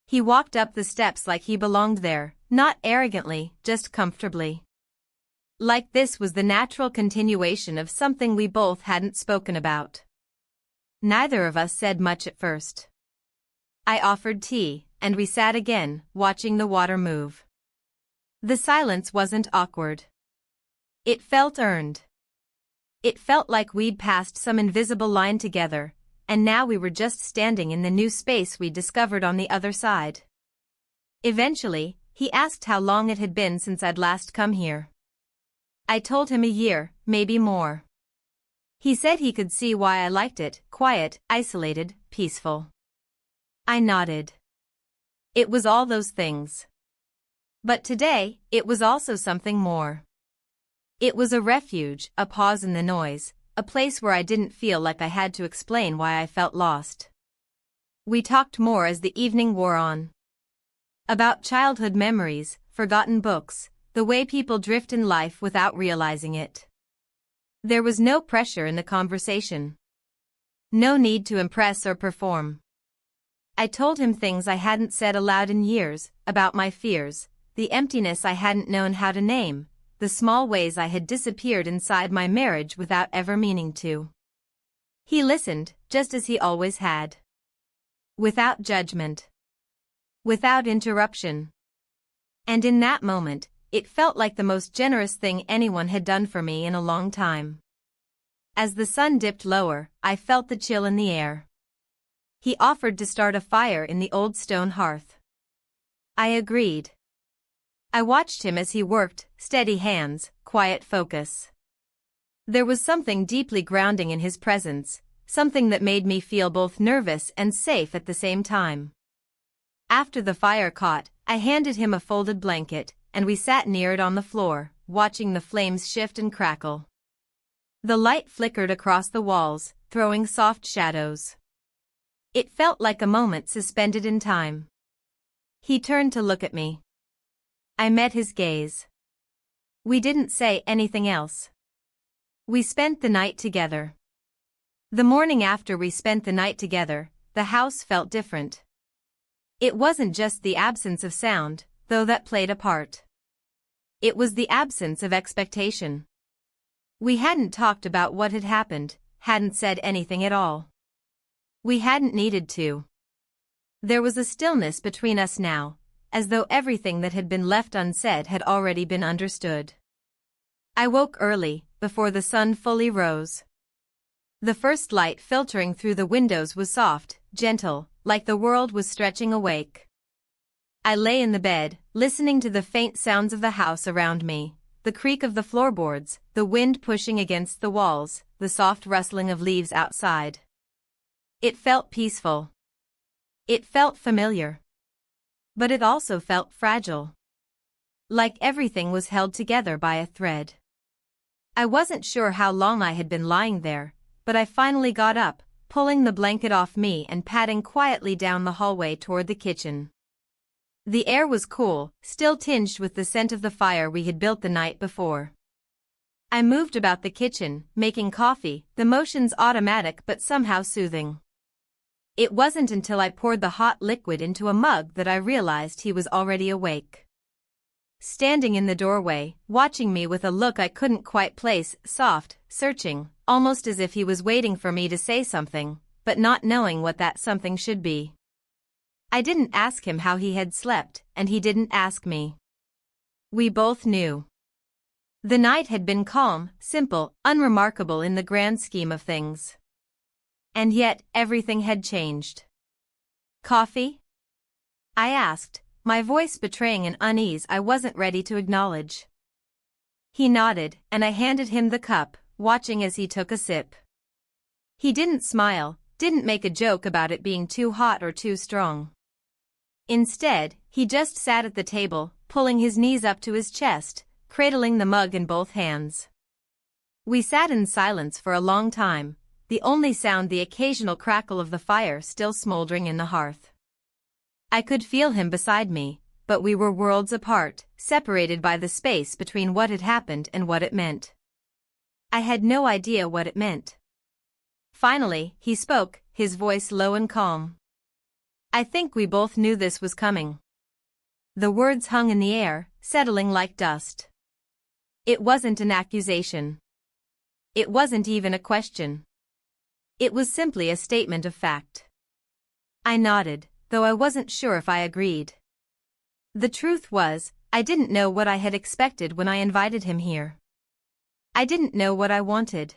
He walked up the steps like he belonged there, not arrogantly, just comfortably. Like this was the natural continuation of something we both hadn't spoken about. Neither of us said much at first. I offered tea, and we sat again, watching the water move. The silence wasn't awkward. It felt earned. It felt like we'd passed some invisible line together, and now we were just standing in the new space we'd discovered on the other side. Eventually, he asked how long it had been since I'd last come here. I told him a year, maybe more. He said he could see why I liked it: quiet, isolated, peaceful. I nodded. It was all those things. But today, it was also something more. It was a refuge, a pause in the noise, a place where I didn't feel like I had to explain why I felt lost. We talked more as the evening wore on. About childhood memories, forgotten books, the way people drift in life without realizing it. There was no pressure in the conversation. No need to impress or perform. I told him things I hadn't said aloud in years, about my fears, the emptiness I hadn't known how to name, the small ways I had disappeared inside my marriage without ever meaning to. He listened, just as he always had. Without judgment. Without interruption. And in that moment, it felt like the most generous thing anyone had done for me in a long time. As the sun dipped lower, I felt the chill in the air. He offered to start a fire in the old stone hearth. I agreed. I watched him as he worked, steady hands, quiet focus. There was something deeply grounding in his presence, something that made me feel both nervous and safe at the same time. After the fire caught, I handed him a folded blanket, and we sat near it on the floor, watching the flames shift and crackle. The light flickered across the walls, throwing soft shadows. It felt like a moment suspended in time. He turned to look at me. I met his gaze. We didn't say anything else. We spent the night together. The morning after we spent the night together, the house felt different. It wasn't just the absence of sound, though that played a part. It was the absence of expectation. We hadn't talked about what had happened, hadn't said anything at all. We hadn't needed to. There was a stillness between us now, as though everything that had been left unsaid had already been understood. I woke early, before the sun fully rose. The first light filtering through the windows was soft, gentle, like the world was stretching awake. I lay in the bed, listening to the faint sounds of the house around me, the creak of the floorboards, the wind pushing against the walls, the soft rustling of leaves outside. It felt peaceful. It felt familiar. But it also felt fragile. Like everything was held together by a thread. I wasn't sure how long I had been lying there, but I finally got up, pulling the blanket off me and padding quietly down the hallway toward the kitchen. The air was cool, still tinged with the scent of the fire we had built the night before. I moved about the kitchen, making coffee, the motions automatic but somehow soothing. It wasn't until I poured the hot liquid into a mug that I realized he was already awake. Standing in the doorway, watching me with a look I couldn't quite place, soft, searching, almost as if he was waiting for me to say something, but not knowing what that something should be. I didn't ask him how he had slept, and he didn't ask me. We both knew. The night had been calm, simple, unremarkable in the grand scheme of things. And yet, everything had changed. Coffee? I asked, my voice betraying an unease I wasn't ready to acknowledge. He nodded, and I handed him the cup, watching as he took a sip. He didn't smile, didn't make a joke about it being too hot or too strong. Instead, he just sat at the table, pulling his knees up to his chest, cradling the mug in both hands. We sat in silence for a long time, the only sound the occasional crackle of the fire still smoldering in the hearth. I could feel him beside me, but we were worlds apart, separated by the space between what had happened and what it meant. I had no idea what it meant. Finally, he spoke, his voice low and calm. I think we both knew this was coming. The words hung in the air, settling like dust. It wasn't an accusation. It wasn't even a question. It was simply a statement of fact. I nodded, though I wasn't sure if I agreed. The truth was, I didn't know what I had expected when I invited him here. I didn't know what I wanted.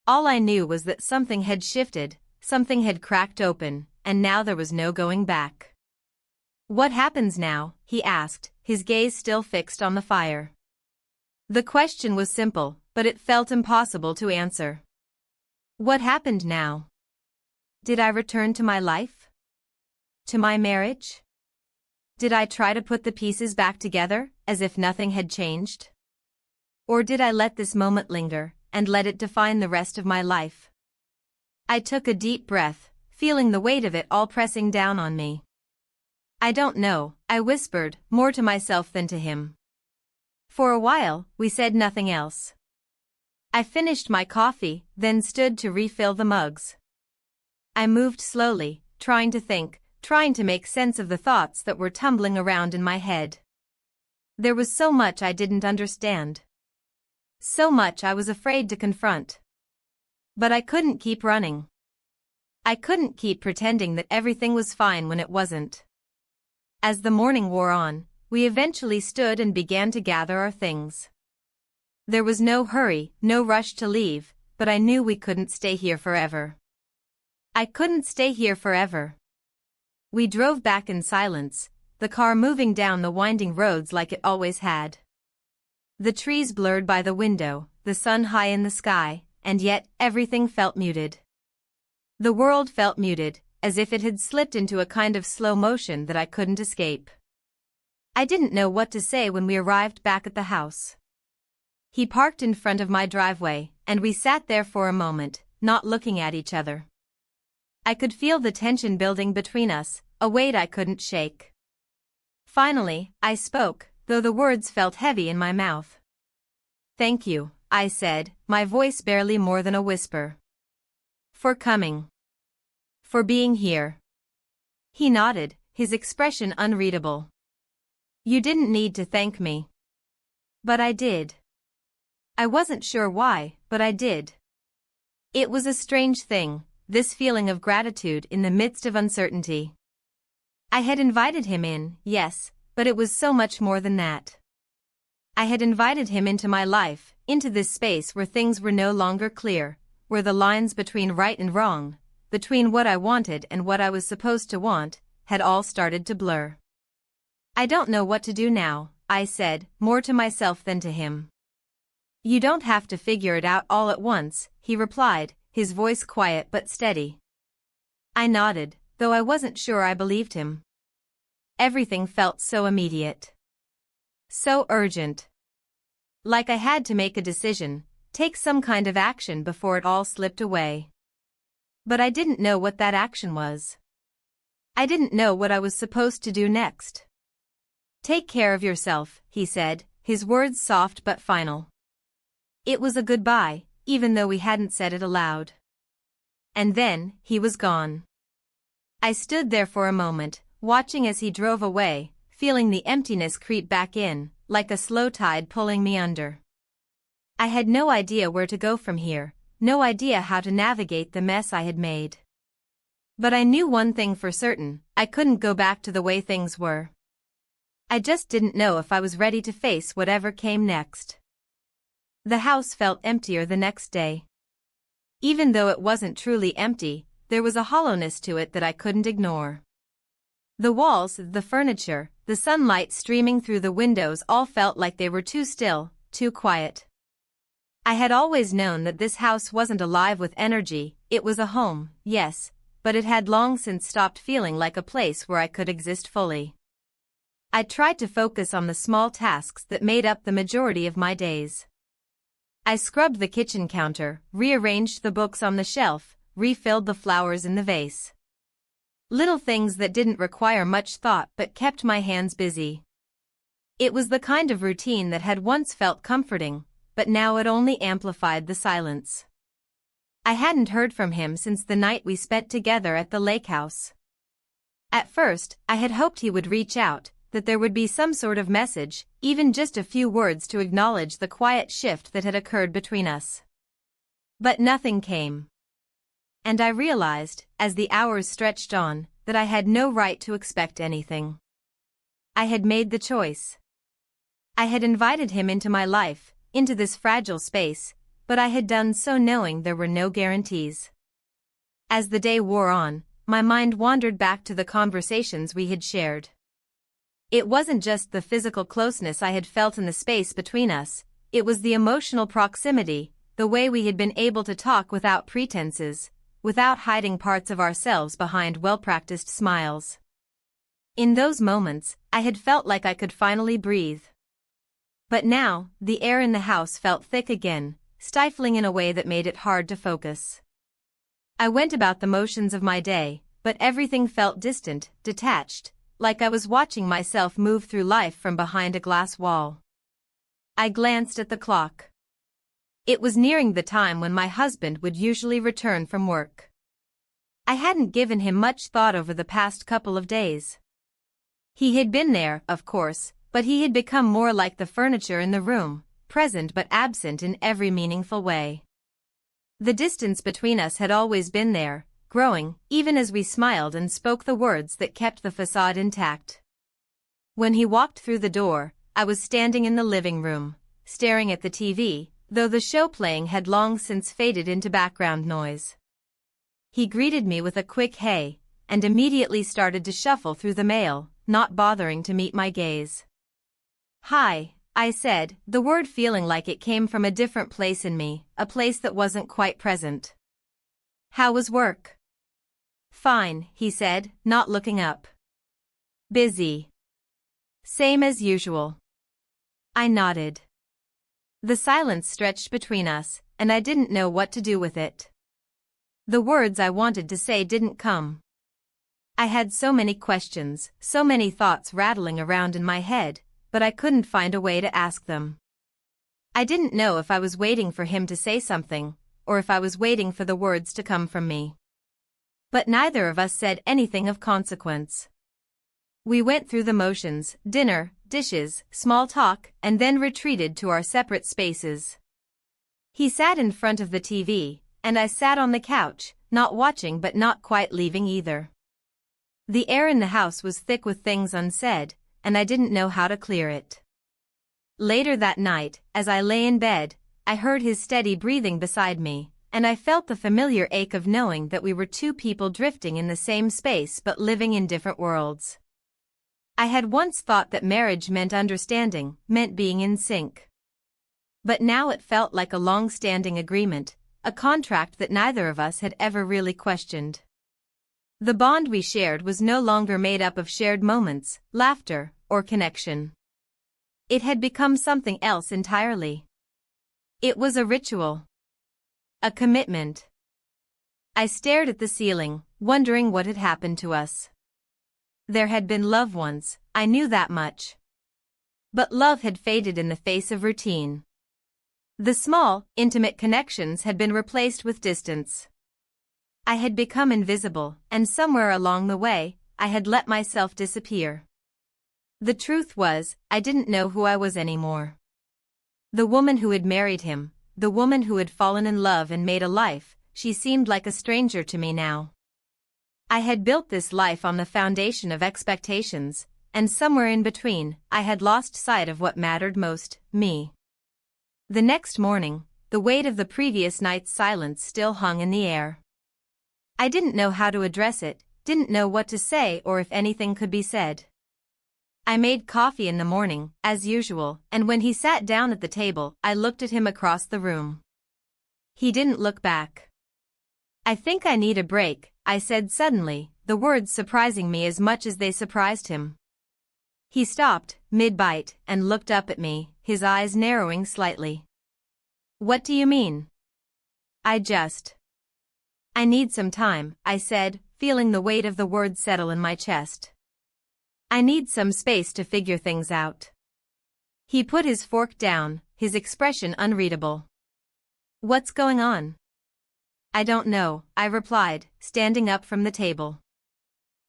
All I knew was that something had shifted, something had cracked open, and now there was no going back. What happens now? He asked, his gaze still fixed on the fire. The question was simple, but it felt impossible to answer. What happened now? Did I return to my life? To my marriage? Did I try to put the pieces back together, as if nothing had changed? Or did I let this moment linger, and let it define the rest of my life? I took a deep breath, feeling the weight of it all pressing down on me. I don't know, I whispered, more to myself than to him. For a while, we said nothing else. I finished my coffee, then stood to refill the mugs. I moved slowly, trying to think, trying to make sense of the thoughts that were tumbling around in my head. There was so much I didn't understand. So much I was afraid to confront. But I couldn't keep running. I couldn't keep pretending that everything was fine when it wasn't. As the morning wore on, we eventually stood and began to gather our things. There was no hurry, no rush to leave, but I knew we couldn't stay here forever. I couldn't stay here forever. We drove back in silence, the car moving down the winding roads like it always had. The trees blurred by the window, the sun high in the sky, and yet everything felt muted. The world felt muted, as if it had slipped into a kind of slow motion that I couldn't escape. I didn't know what to say when we arrived back at the house. He parked in front of my driveway, and we sat there for a moment, not looking at each other. I could feel the tension building between us, a weight I couldn't shake. Finally, I spoke, though the words felt heavy in my mouth. "Thank you," I said, my voice barely more than a whisper. "For coming. For being here." He nodded, his expression unreadable. "You didn't need to thank me." But I did. I wasn't sure why, but I did. It was a strange thing, this feeling of gratitude in the midst of uncertainty. I had invited him in, yes, but it was so much more than that. I had invited him into my life, into this space where things were no longer clear, where the lines between right and wrong, between what I wanted and what I was supposed to want, had all started to blur. "I don't know what to do now," I said, more to myself than to him. "You don't have to figure it out all at once," he replied, his voice quiet but steady. I nodded, though I wasn't sure I believed him. Everything felt so immediate. So urgent. Like I had to make a decision, take some kind of action before it all slipped away. But I didn't know what that action was. I didn't know what I was supposed to do next. "Take care of yourself," he said, his words soft but final. It was a goodbye, even though we hadn't said it aloud. And then, he was gone. I stood there for a moment, watching as he drove away, feeling the emptiness creep back in, like a slow tide pulling me under. I had no idea where to go from here, no idea how to navigate the mess I had made. But I knew one thing for certain, I couldn't go back to the way things were. I just didn't know if I was ready to face whatever came next. The house felt emptier the next day. Even though it wasn't truly empty, there was a hollowness to it that I couldn't ignore. The walls, the furniture, the sunlight streaming through the windows all felt like they were too still, too quiet. I had always known that this house wasn't alive with energy. It was a home, yes, but it had long since stopped feeling like a place where I could exist fully. I tried to focus on the small tasks that made up the majority of my days. I scrubbed the kitchen counter, rearranged the books on the shelf, refilled the flowers in the vase. Little things that didn't require much thought but kept my hands busy. It was the kind of routine that had once felt comforting, but now it only amplified the silence. I hadn't heard from him since the night we spent together at the lake house. At first, I had hoped he would reach out, that there would be some sort of message, even just a few words to acknowledge the quiet shift that had occurred between us. But nothing came. And I realized, as the hours stretched on, that I had no right to expect anything. I had made the choice. I had invited him into my life, into this fragile space, but I had done so knowing there were no guarantees. As the day wore on, my mind wandered back to the conversations we had shared. It wasn't just the physical closeness I had felt in the space between us, it was the emotional proximity, the way we had been able to talk without pretenses, without hiding parts of ourselves behind well-practiced smiles. In those moments, I had felt like I could finally breathe. But now, the air in the house felt thick again, stifling in a way that made it hard to focus. I went about the motions of my day, but everything felt distant, detached, like I was watching myself move through life from behind a glass wall. I glanced at the clock. It was nearing the time when my husband would usually return from work. I hadn't given him much thought over the past couple of days. He had been there, of course, but he had become more like the furniture in the room, present but absent in every meaningful way. The distance between us had always been there, growing, even as we smiled and spoke the words that kept the facade intact. When he walked through the door, I was standing in the living room, staring at the TV, though the show playing had long since faded into background noise. He greeted me with a quick hey, and immediately started to shuffle through the mail, not bothering to meet my gaze. "Hi," I said, the word feeling like it came from a different place in me, a place that wasn't quite present. "How was work?" "Fine," he said, not looking up. "Busy?" "Same as usual." I nodded. The silence stretched between us, and I didn't know what to do with it. The words I wanted to say didn't come. I had so many questions, so many thoughts rattling around in my head, but I couldn't find a way to ask them. I didn't know if I was waiting for him to say something, or if I was waiting for the words to come from me. But neither of us said anything of consequence. We went through the motions, dinner, dishes, small talk, and then retreated to our separate spaces. He sat in front of the TV, and I sat on the couch, not watching but not quite leaving either. The air in the house was thick with things unsaid, and I didn't know how to clear it. Later that night, as I lay in bed, I heard his steady breathing beside me, and I felt the familiar ache of knowing that we were two people drifting in the same space but living in different worlds. I had once thought that marriage meant understanding, meant being in sync. But now it felt like a long-standing agreement, a contract that neither of us had ever really questioned. The bond we shared was no longer made up of shared moments, laughter, or connection. It had become something else entirely. It was a ritual. A commitment. I stared at the ceiling, wondering what had happened to us. There had been love once, I knew that much. But love had faded in the face of routine. The small, intimate connections had been replaced with distance. I had become invisible, and somewhere along the way, I had let myself disappear. The truth was, I didn't know who I was anymore. The woman who had married him, the woman who had fallen in love and made a life, she seemed like a stranger to me now. I had built this life on the foundation of expectations, and somewhere in between, I had lost sight of what mattered most, me. The next morning, the weight of the previous night's silence still hung in the air. I didn't know how to address it, didn't know what to say or if anything could be said. I made coffee in the morning, as usual, and when he sat down at the table, I looked at him across the room. He didn't look back. "I think I need a break," I said suddenly, the words surprising me as much as they surprised him. He stopped, mid-bite, and looked up at me, his eyes narrowing slightly. "What do you mean?" I need some time," I said, feeling the weight of the words settle in my chest. "I need some space to figure things out." He put his fork down, his expression unreadable. "What's going on?" "I don't know," I replied, standing up from the table.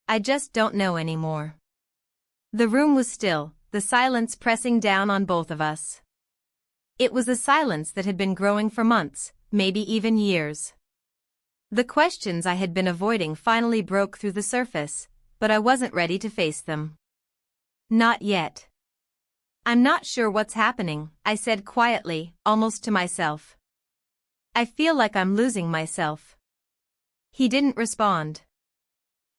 "I just don't know anymore." The room was still, the silence pressing down on both of us. It was a silence that had been growing for months, maybe even years. The questions I had been avoiding finally broke through the surface, but I wasn't ready to face them. Not yet. "I'm not sure what's happening," I said quietly, almost to myself. "I feel like I'm losing myself." He didn't respond.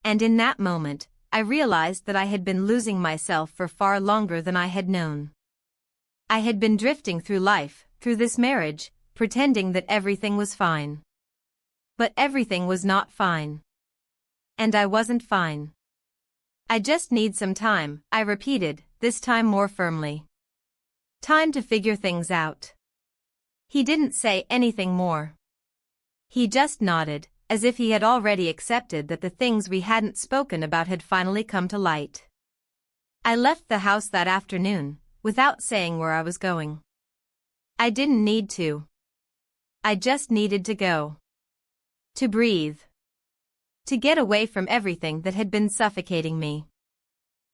And in that moment, I realized that I had been losing myself for far longer than I had known. I had been drifting through life, through this marriage, pretending that everything was fine. But everything was not fine. And I wasn't fine. "I just need some time," I repeated, this time more firmly. Time to figure things out. He didn't say anything more. He just nodded, as if he had already accepted that the things we hadn't spoken about had finally come to light. I left the house that afternoon, without saying where I was going. I didn't need to. I just needed to go. To breathe. To get away from everything that had been suffocating me.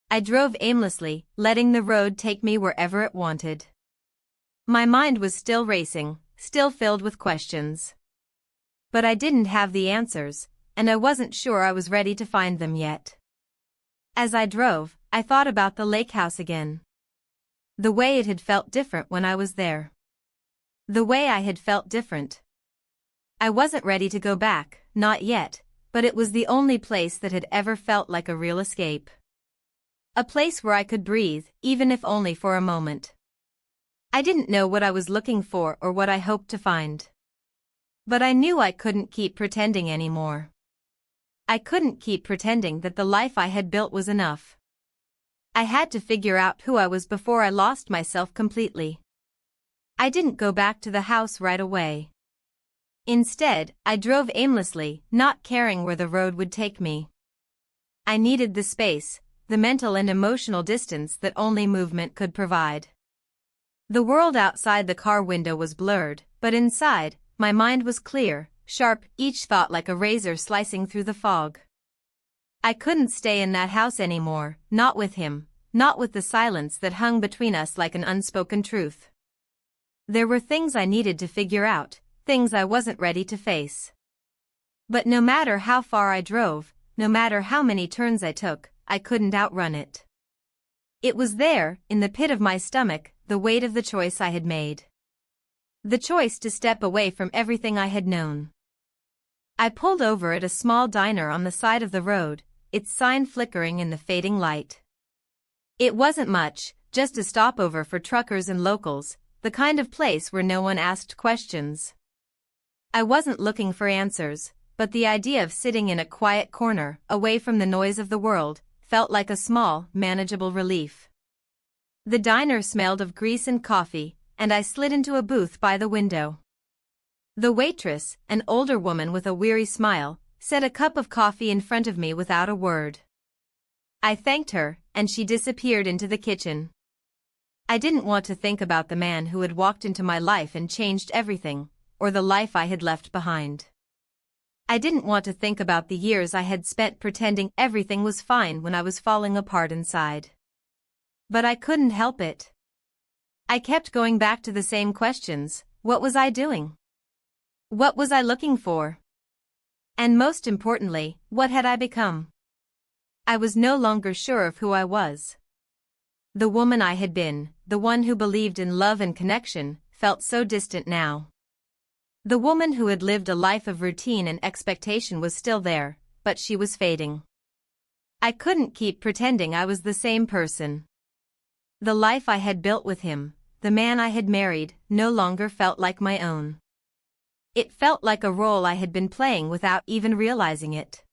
I drove aimlessly, letting the road take me wherever it wanted. My mind was still racing, still filled with questions. But I didn't have the answers, and I wasn't sure I was ready to find them yet. As I drove, I thought about the lake house again. The way it had felt different when I was there. The way I had felt different. I wasn't ready to go back, not yet, but it was the only place that had ever felt like a real escape. A place where I could breathe, even if only for a moment. I didn't know what I was looking for or what I hoped to find. But I knew I couldn't keep pretending anymore. I couldn't keep pretending that the life I had built was enough. I had to figure out who I was before I lost myself completely. I didn't go back to the house right away. Instead, I drove aimlessly, not caring where the road would take me. I needed the space, the mental and emotional distance that only movement could provide. The world outside the car window was blurred, but inside, my mind was clear, sharp, each thought like a razor slicing through the fog. I couldn't stay in that house anymore, not with him, not with the silence that hung between us like an unspoken truth. There were things I needed to figure out, things I wasn't ready to face. But no matter how far I drove, no matter how many turns I took, I couldn't outrun it. It was there, in the pit of my stomach, the weight of the choice I had made. The choice to step away from everything I had known. I pulled over at a small diner on the side of the road, its sign flickering in the fading light. It wasn't much, just a stopover for truckers and locals, the kind of place where no one asked questions. I wasn't looking for answers, but the idea of sitting in a quiet corner, away from the noise of the world, felt like a small, manageable relief. The diner smelled of grease and coffee, and I slid into a booth by the window. The waitress, an older woman with a weary smile, set a cup of coffee in front of me without a word. I thanked her, and she disappeared into the kitchen. I didn't want to think about the man who had walked into my life and changed everything, or the life I had left behind. I didn't want to think about the years I had spent pretending everything was fine when I was falling apart inside. But I couldn't help it. I kept going back to the same questions. What was I doing? What was I looking for? And most importantly, what had I become? I was no longer sure of who I was. The woman I had been, the one who believed in love and connection, felt so distant now. The woman who had lived a life of routine and expectation was still there, but she was fading. I couldn't keep pretending I was the same person. The life I had built with him, the man I had married, no longer felt like my own. It felt like a role I had been playing without even realizing it.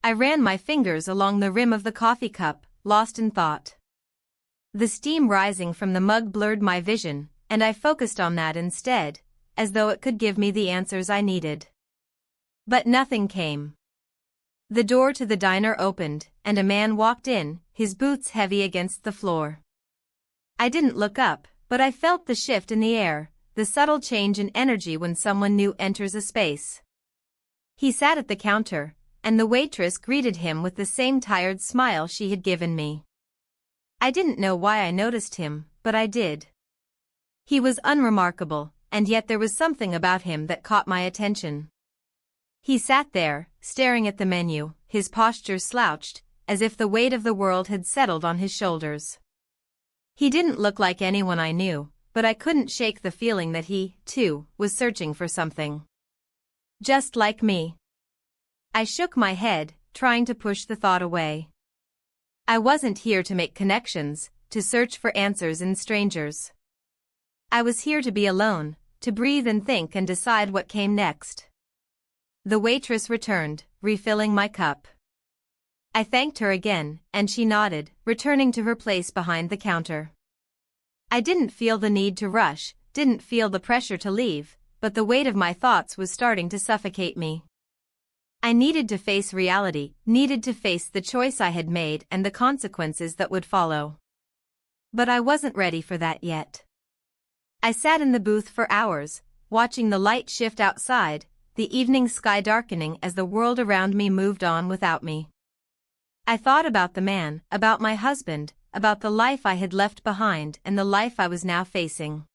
I ran my fingers along the rim of the coffee cup, lost in thought. The steam rising from the mug blurred my vision, and I focused on that instead, as though it could give me the answers I needed. But nothing came. The door to the diner opened, and a man walked in, his boots heavy against the floor. I didn't look up, but I felt the shift in the air, the subtle change in energy when someone new enters a space. He sat at the counter, and the waitress greeted him with the same tired smile she had given me. I didn't know why I noticed him, but I did. He was unremarkable, and yet there was something about him that caught my attention. He sat there, staring at the menu, his posture slouched, as if the weight of the world had settled on his shoulders. He didn't look like anyone I knew, but I couldn't shake the feeling that he, too, was searching for something. Just like me. I shook my head, trying to push the thought away. I wasn't here to make connections, to search for answers in strangers. I was here to be alone, to breathe and think and decide what came next. The waitress returned, refilling my cup. I thanked her again, and she nodded, returning to her place behind the counter. I didn't feel the need to rush, didn't feel the pressure to leave, but the weight of my thoughts was starting to suffocate me. I needed to face reality, needed to face the choice I had made and the consequences that would follow. But I wasn't ready for that yet. I sat in the booth for hours, watching the light shift outside, the evening sky darkening as the world around me moved on without me. I thought about the man, about my husband, about the life I had left behind and the life I was now facing.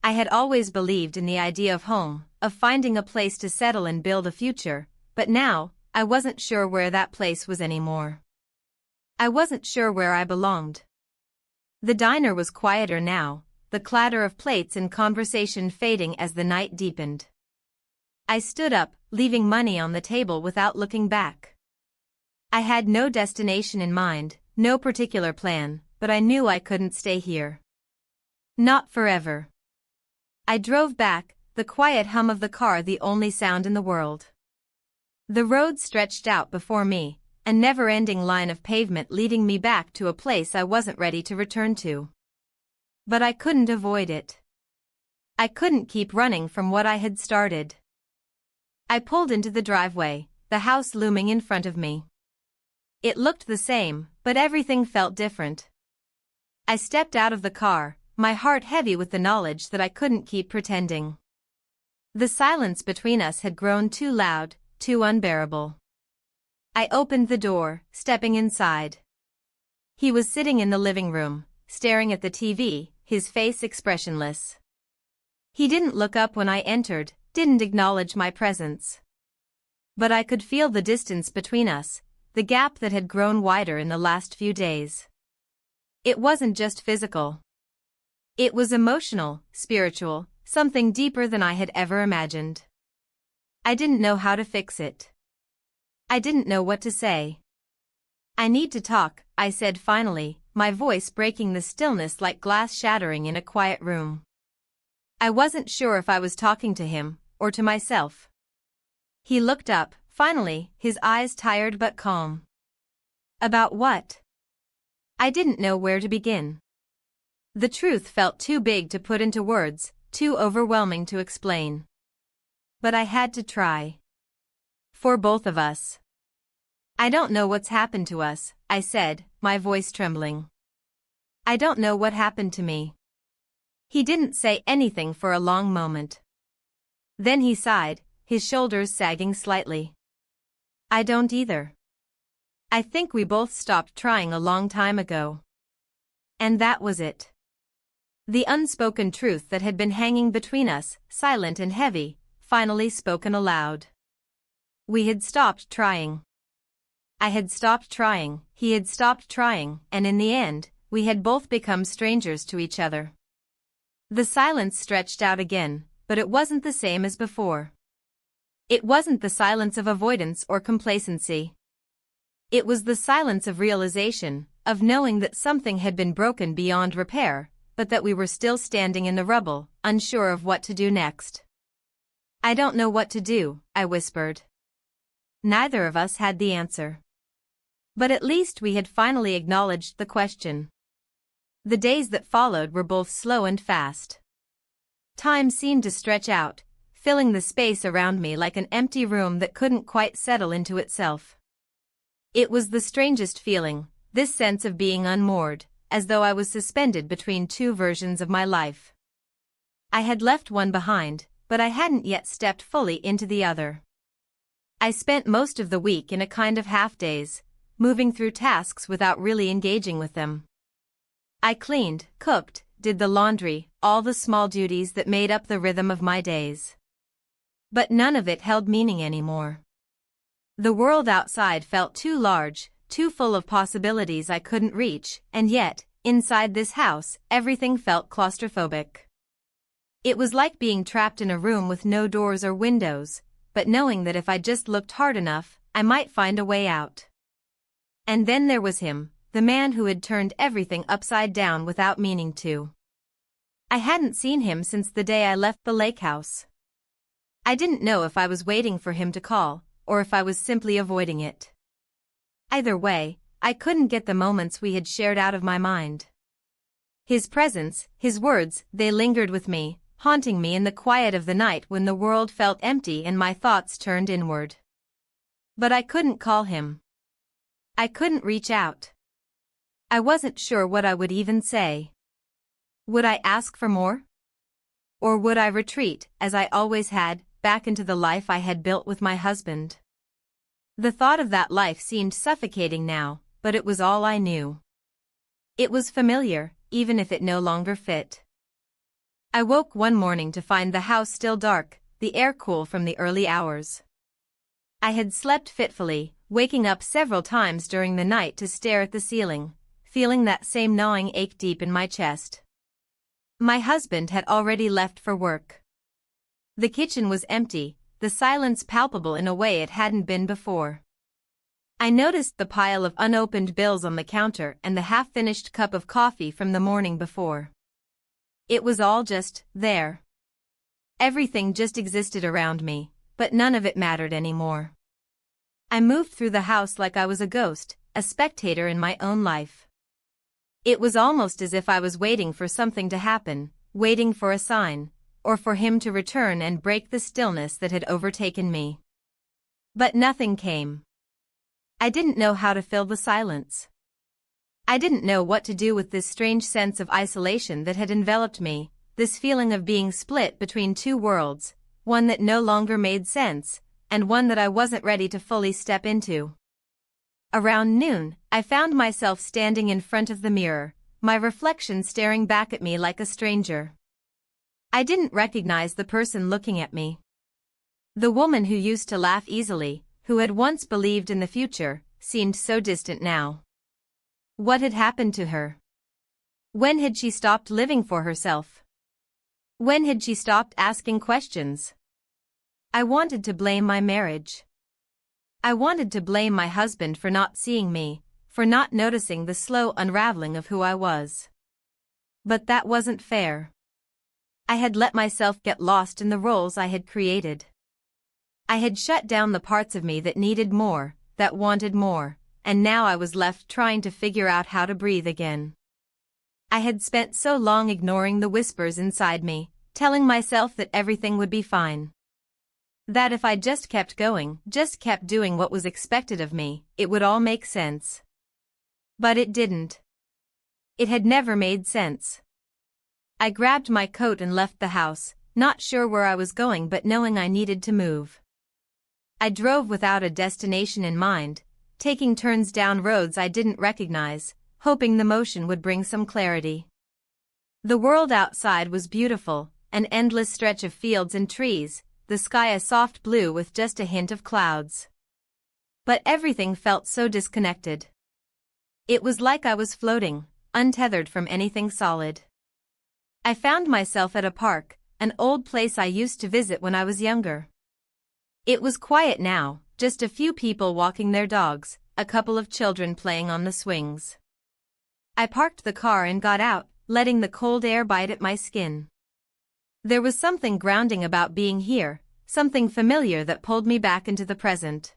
I had always believed in the idea of home, of finding a place to settle and build a future, but now, I wasn't sure where that place was anymore. I wasn't sure where I belonged. The diner was quieter now, the clatter of plates and conversation fading as the night deepened. I stood up, leaving money on the table without looking back. I had no destination in mind, no particular plan, but I knew I couldn't stay here. Not forever. I drove back, the quiet hum of the car the only sound in the world. The road stretched out before me, a never-ending line of pavement leading me back to a place I wasn't ready to return to. But I couldn't avoid it. I couldn't keep running from what I had started. I pulled into the driveway, the house looming in front of me. It looked the same, but everything felt different. I stepped out of the car, my heart heavy with the knowledge that I couldn't keep pretending. The silence between us had grown too loud, too unbearable. I opened the door, stepping inside. He was sitting in the living room, staring at the TV, his face expressionless. He didn't look up when I entered, didn't acknowledge my presence. But I could feel the distance between us, the gap that had grown wider in the last few days. It wasn't just physical. It was emotional, spiritual, something deeper than I had ever imagined. I didn't know how to fix it. I didn't know what to say. "I need to talk," I said finally, my voice breaking the stillness like glass shattering in a quiet room. I wasn't sure if I was talking to him, or to myself. He looked up, finally, his eyes tired but calm. "About what?" I didn't know where to begin. The truth felt too big to put into words, too overwhelming to explain. But I had to try. For both of us. "I don't know what's happened to us," I said, my voice trembling. "I don't know what happened to me." He didn't say anything for a long moment. Then he sighed, his shoulders sagging slightly. "I don't either. I think we both stopped trying a long time ago." And that was it. The unspoken truth that had been hanging between us, silent and heavy, finally spoken aloud. We had stopped trying. I had stopped trying, he had stopped trying, and in the end, we had both become strangers to each other. The silence stretched out again, but it wasn't the same as before. It wasn't the silence of avoidance or complacency. It was the silence of realization, of knowing that something had been broken beyond repair, but that we were still standing in the rubble, unsure of what to do next. "I don't know what to do," I whispered. Neither of us had the answer. But at least we had finally acknowledged the question. The days that followed were both slow and fast. Time seemed to stretch out, filling the space around me like an empty room that couldn't quite settle into itself. It was the strangest feeling, this sense of being unmoored, as though I was suspended between two versions of my life. I had left one behind, but I hadn't yet stepped fully into the other. I spent most of the week in a kind of half-daze, moving through tasks without really engaging with them. I cleaned, cooked, did the laundry, all the small duties that made up the rhythm of my days. But none of it held meaning anymore. The world outside felt too large, too full of possibilities I couldn't reach, and yet, inside this house, everything felt claustrophobic. It was like being trapped in a room with no doors or windows, but knowing that if I just looked hard enough, I might find a way out. And then there was him, the man who had turned everything upside down without meaning to. I hadn't seen him since the day I left the lake house. I didn't know if I was waiting for him to call, or if I was simply avoiding it. Either way, I couldn't get the moments we had shared out of my mind. His presence, his words, they lingered with me, haunting me in the quiet of the night when the world felt empty and my thoughts turned inward. But I couldn't call him. I couldn't reach out. I wasn't sure what I would even say. Would I ask for more? Or would I retreat, as I always had, back into the life I had built with my husband? The thought of that life seemed suffocating now, but it was all I knew. It was familiar, even if it no longer fit. I woke one morning to find the house still dark, the air cool from the early hours. I had slept fitfully, waking up several times during the night to stare at the ceiling, feeling that same gnawing ache deep in my chest. My husband had already left for work. The kitchen was empty, the silence palpable in a way it hadn't been before. I noticed the pile of unopened bills on the counter and the half-finished cup of coffee from the morning before. It was all just there. Everything just existed around me, but none of it mattered anymore. I moved through the house like I was a ghost, a spectator in my own life. It was almost as if I was waiting for something to happen, waiting for a sign, or for him to return and break the stillness that had overtaken me. But nothing came. I didn't know how to fill the silence. I didn't know what to do with this strange sense of isolation that had enveloped me, this feeling of being split between two worlds, one that no longer made sense, and one that I wasn't ready to fully step into. Around noon, I found myself standing in front of the mirror, my reflection staring back at me like a stranger. I didn't recognize the person looking at me. The woman who used to laugh easily, who had once believed in the future, seemed so distant now. What had happened to her? When had she stopped living for herself? When had she stopped asking questions? I wanted to blame my marriage. I wanted to blame my husband for not seeing me, for not noticing the slow unraveling of who I was. But that wasn't fair. I had let myself get lost in the roles I had created. I had shut down the parts of me that needed more, that wanted more, and now I was left trying to figure out how to breathe again. I had spent so long ignoring the whispers inside me, telling myself that everything would be fine. That if I just kept going, just kept doing what was expected of me, it would all make sense. But it didn't. It had never made sense. I grabbed my coat and left the house, not sure where I was going but knowing I needed to move. I drove without a destination in mind, taking turns down roads I didn't recognize, hoping the motion would bring some clarity. The world outside was beautiful, an endless stretch of fields and trees, the sky a soft blue with just a hint of clouds. But everything felt so disconnected. It was like I was floating, untethered from anything solid. I found myself at a park, an old place I used to visit when I was younger. It was quiet now, just a few people walking their dogs, a couple of children playing on the swings. I parked the car and got out, letting the cold air bite at my skin. There was something grounding about being here, something familiar that pulled me back into the present.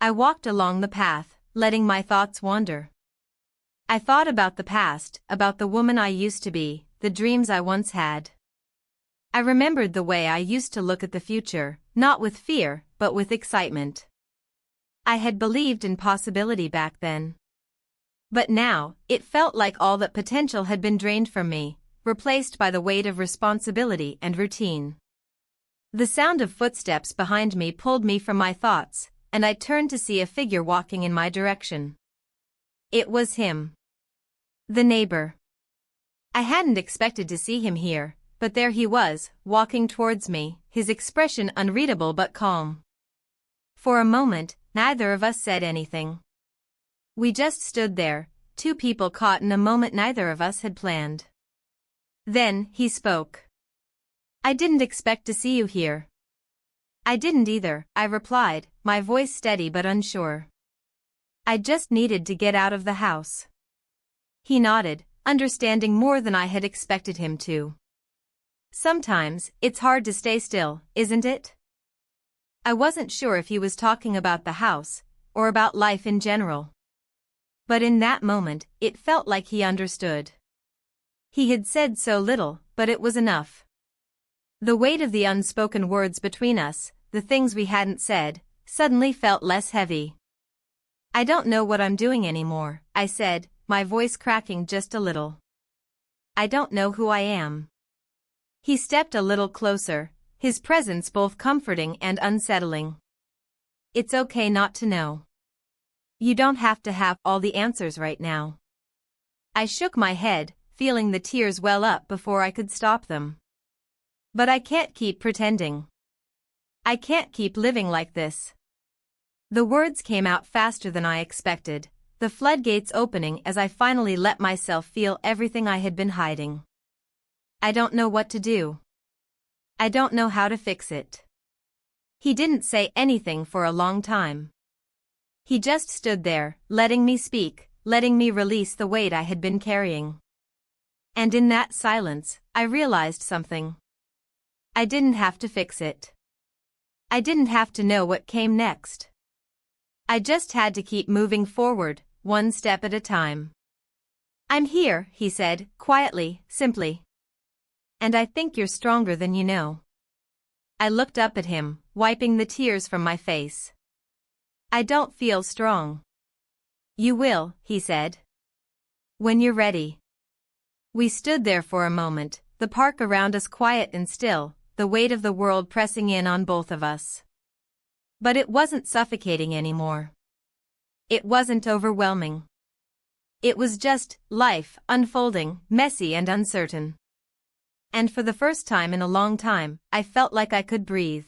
I walked along the path, letting my thoughts wander. I thought about the past, about the woman I used to be, the dreams I once had. I remembered the way I used to look at the future, not with fear, but with excitement. I had believed in possibility back then. But now, it felt like all that potential had been drained from me, replaced by the weight of responsibility and routine. The sound of footsteps behind me pulled me from my thoughts, and I turned to see a figure walking in my direction. It was him. The neighbor. I hadn't expected to see him here, but there he was, walking towards me, his expression unreadable but calm. For a moment, neither of us said anything. We just stood there, two people caught in a moment neither of us had planned. Then, he spoke. "I didn't expect to see you here." "I didn't either," I replied, my voice steady but unsure. "I just needed to get out of the house." He nodded, understanding more than I had expected him to. Sometimes, it's hard to stay still, isn't it? I wasn't sure if he was talking about the house, or about life in general. But in that moment, it felt like he understood. He had said so little, but it was enough. The weight of the unspoken words between us, the things we hadn't said, suddenly felt less heavy. I don't know what I'm doing anymore, I said, my voice cracking just a little. I don't know who I am. He stepped a little closer, his presence both comforting and unsettling. It's okay not to know. You don't have to have all the answers right now. I shook my head, feeling the tears well up before I could stop them. But I can't keep pretending. I can't keep living like this. The words came out faster than I expected, the floodgates opening as I finally let myself feel everything I had been hiding. I don't know what to do. I don't know how to fix it. He didn't say anything for a long time. He just stood there, letting me speak, letting me release the weight I had been carrying. And in that silence, I realized something. I didn't have to fix it. I didn't have to know what came next. I just had to keep moving forward, one step at a time. I'm here, he said, quietly, simply. And I think you're stronger than you know. I looked up at him, wiping the tears from my face. I don't feel strong. You will, he said. When you're ready. We stood there for a moment, the park around us quiet and still, the weight of the world pressing in on both of us. But it wasn't suffocating anymore. It wasn't overwhelming. It was just life, unfolding, messy and uncertain. And for the first time in a long time, I felt like I could breathe.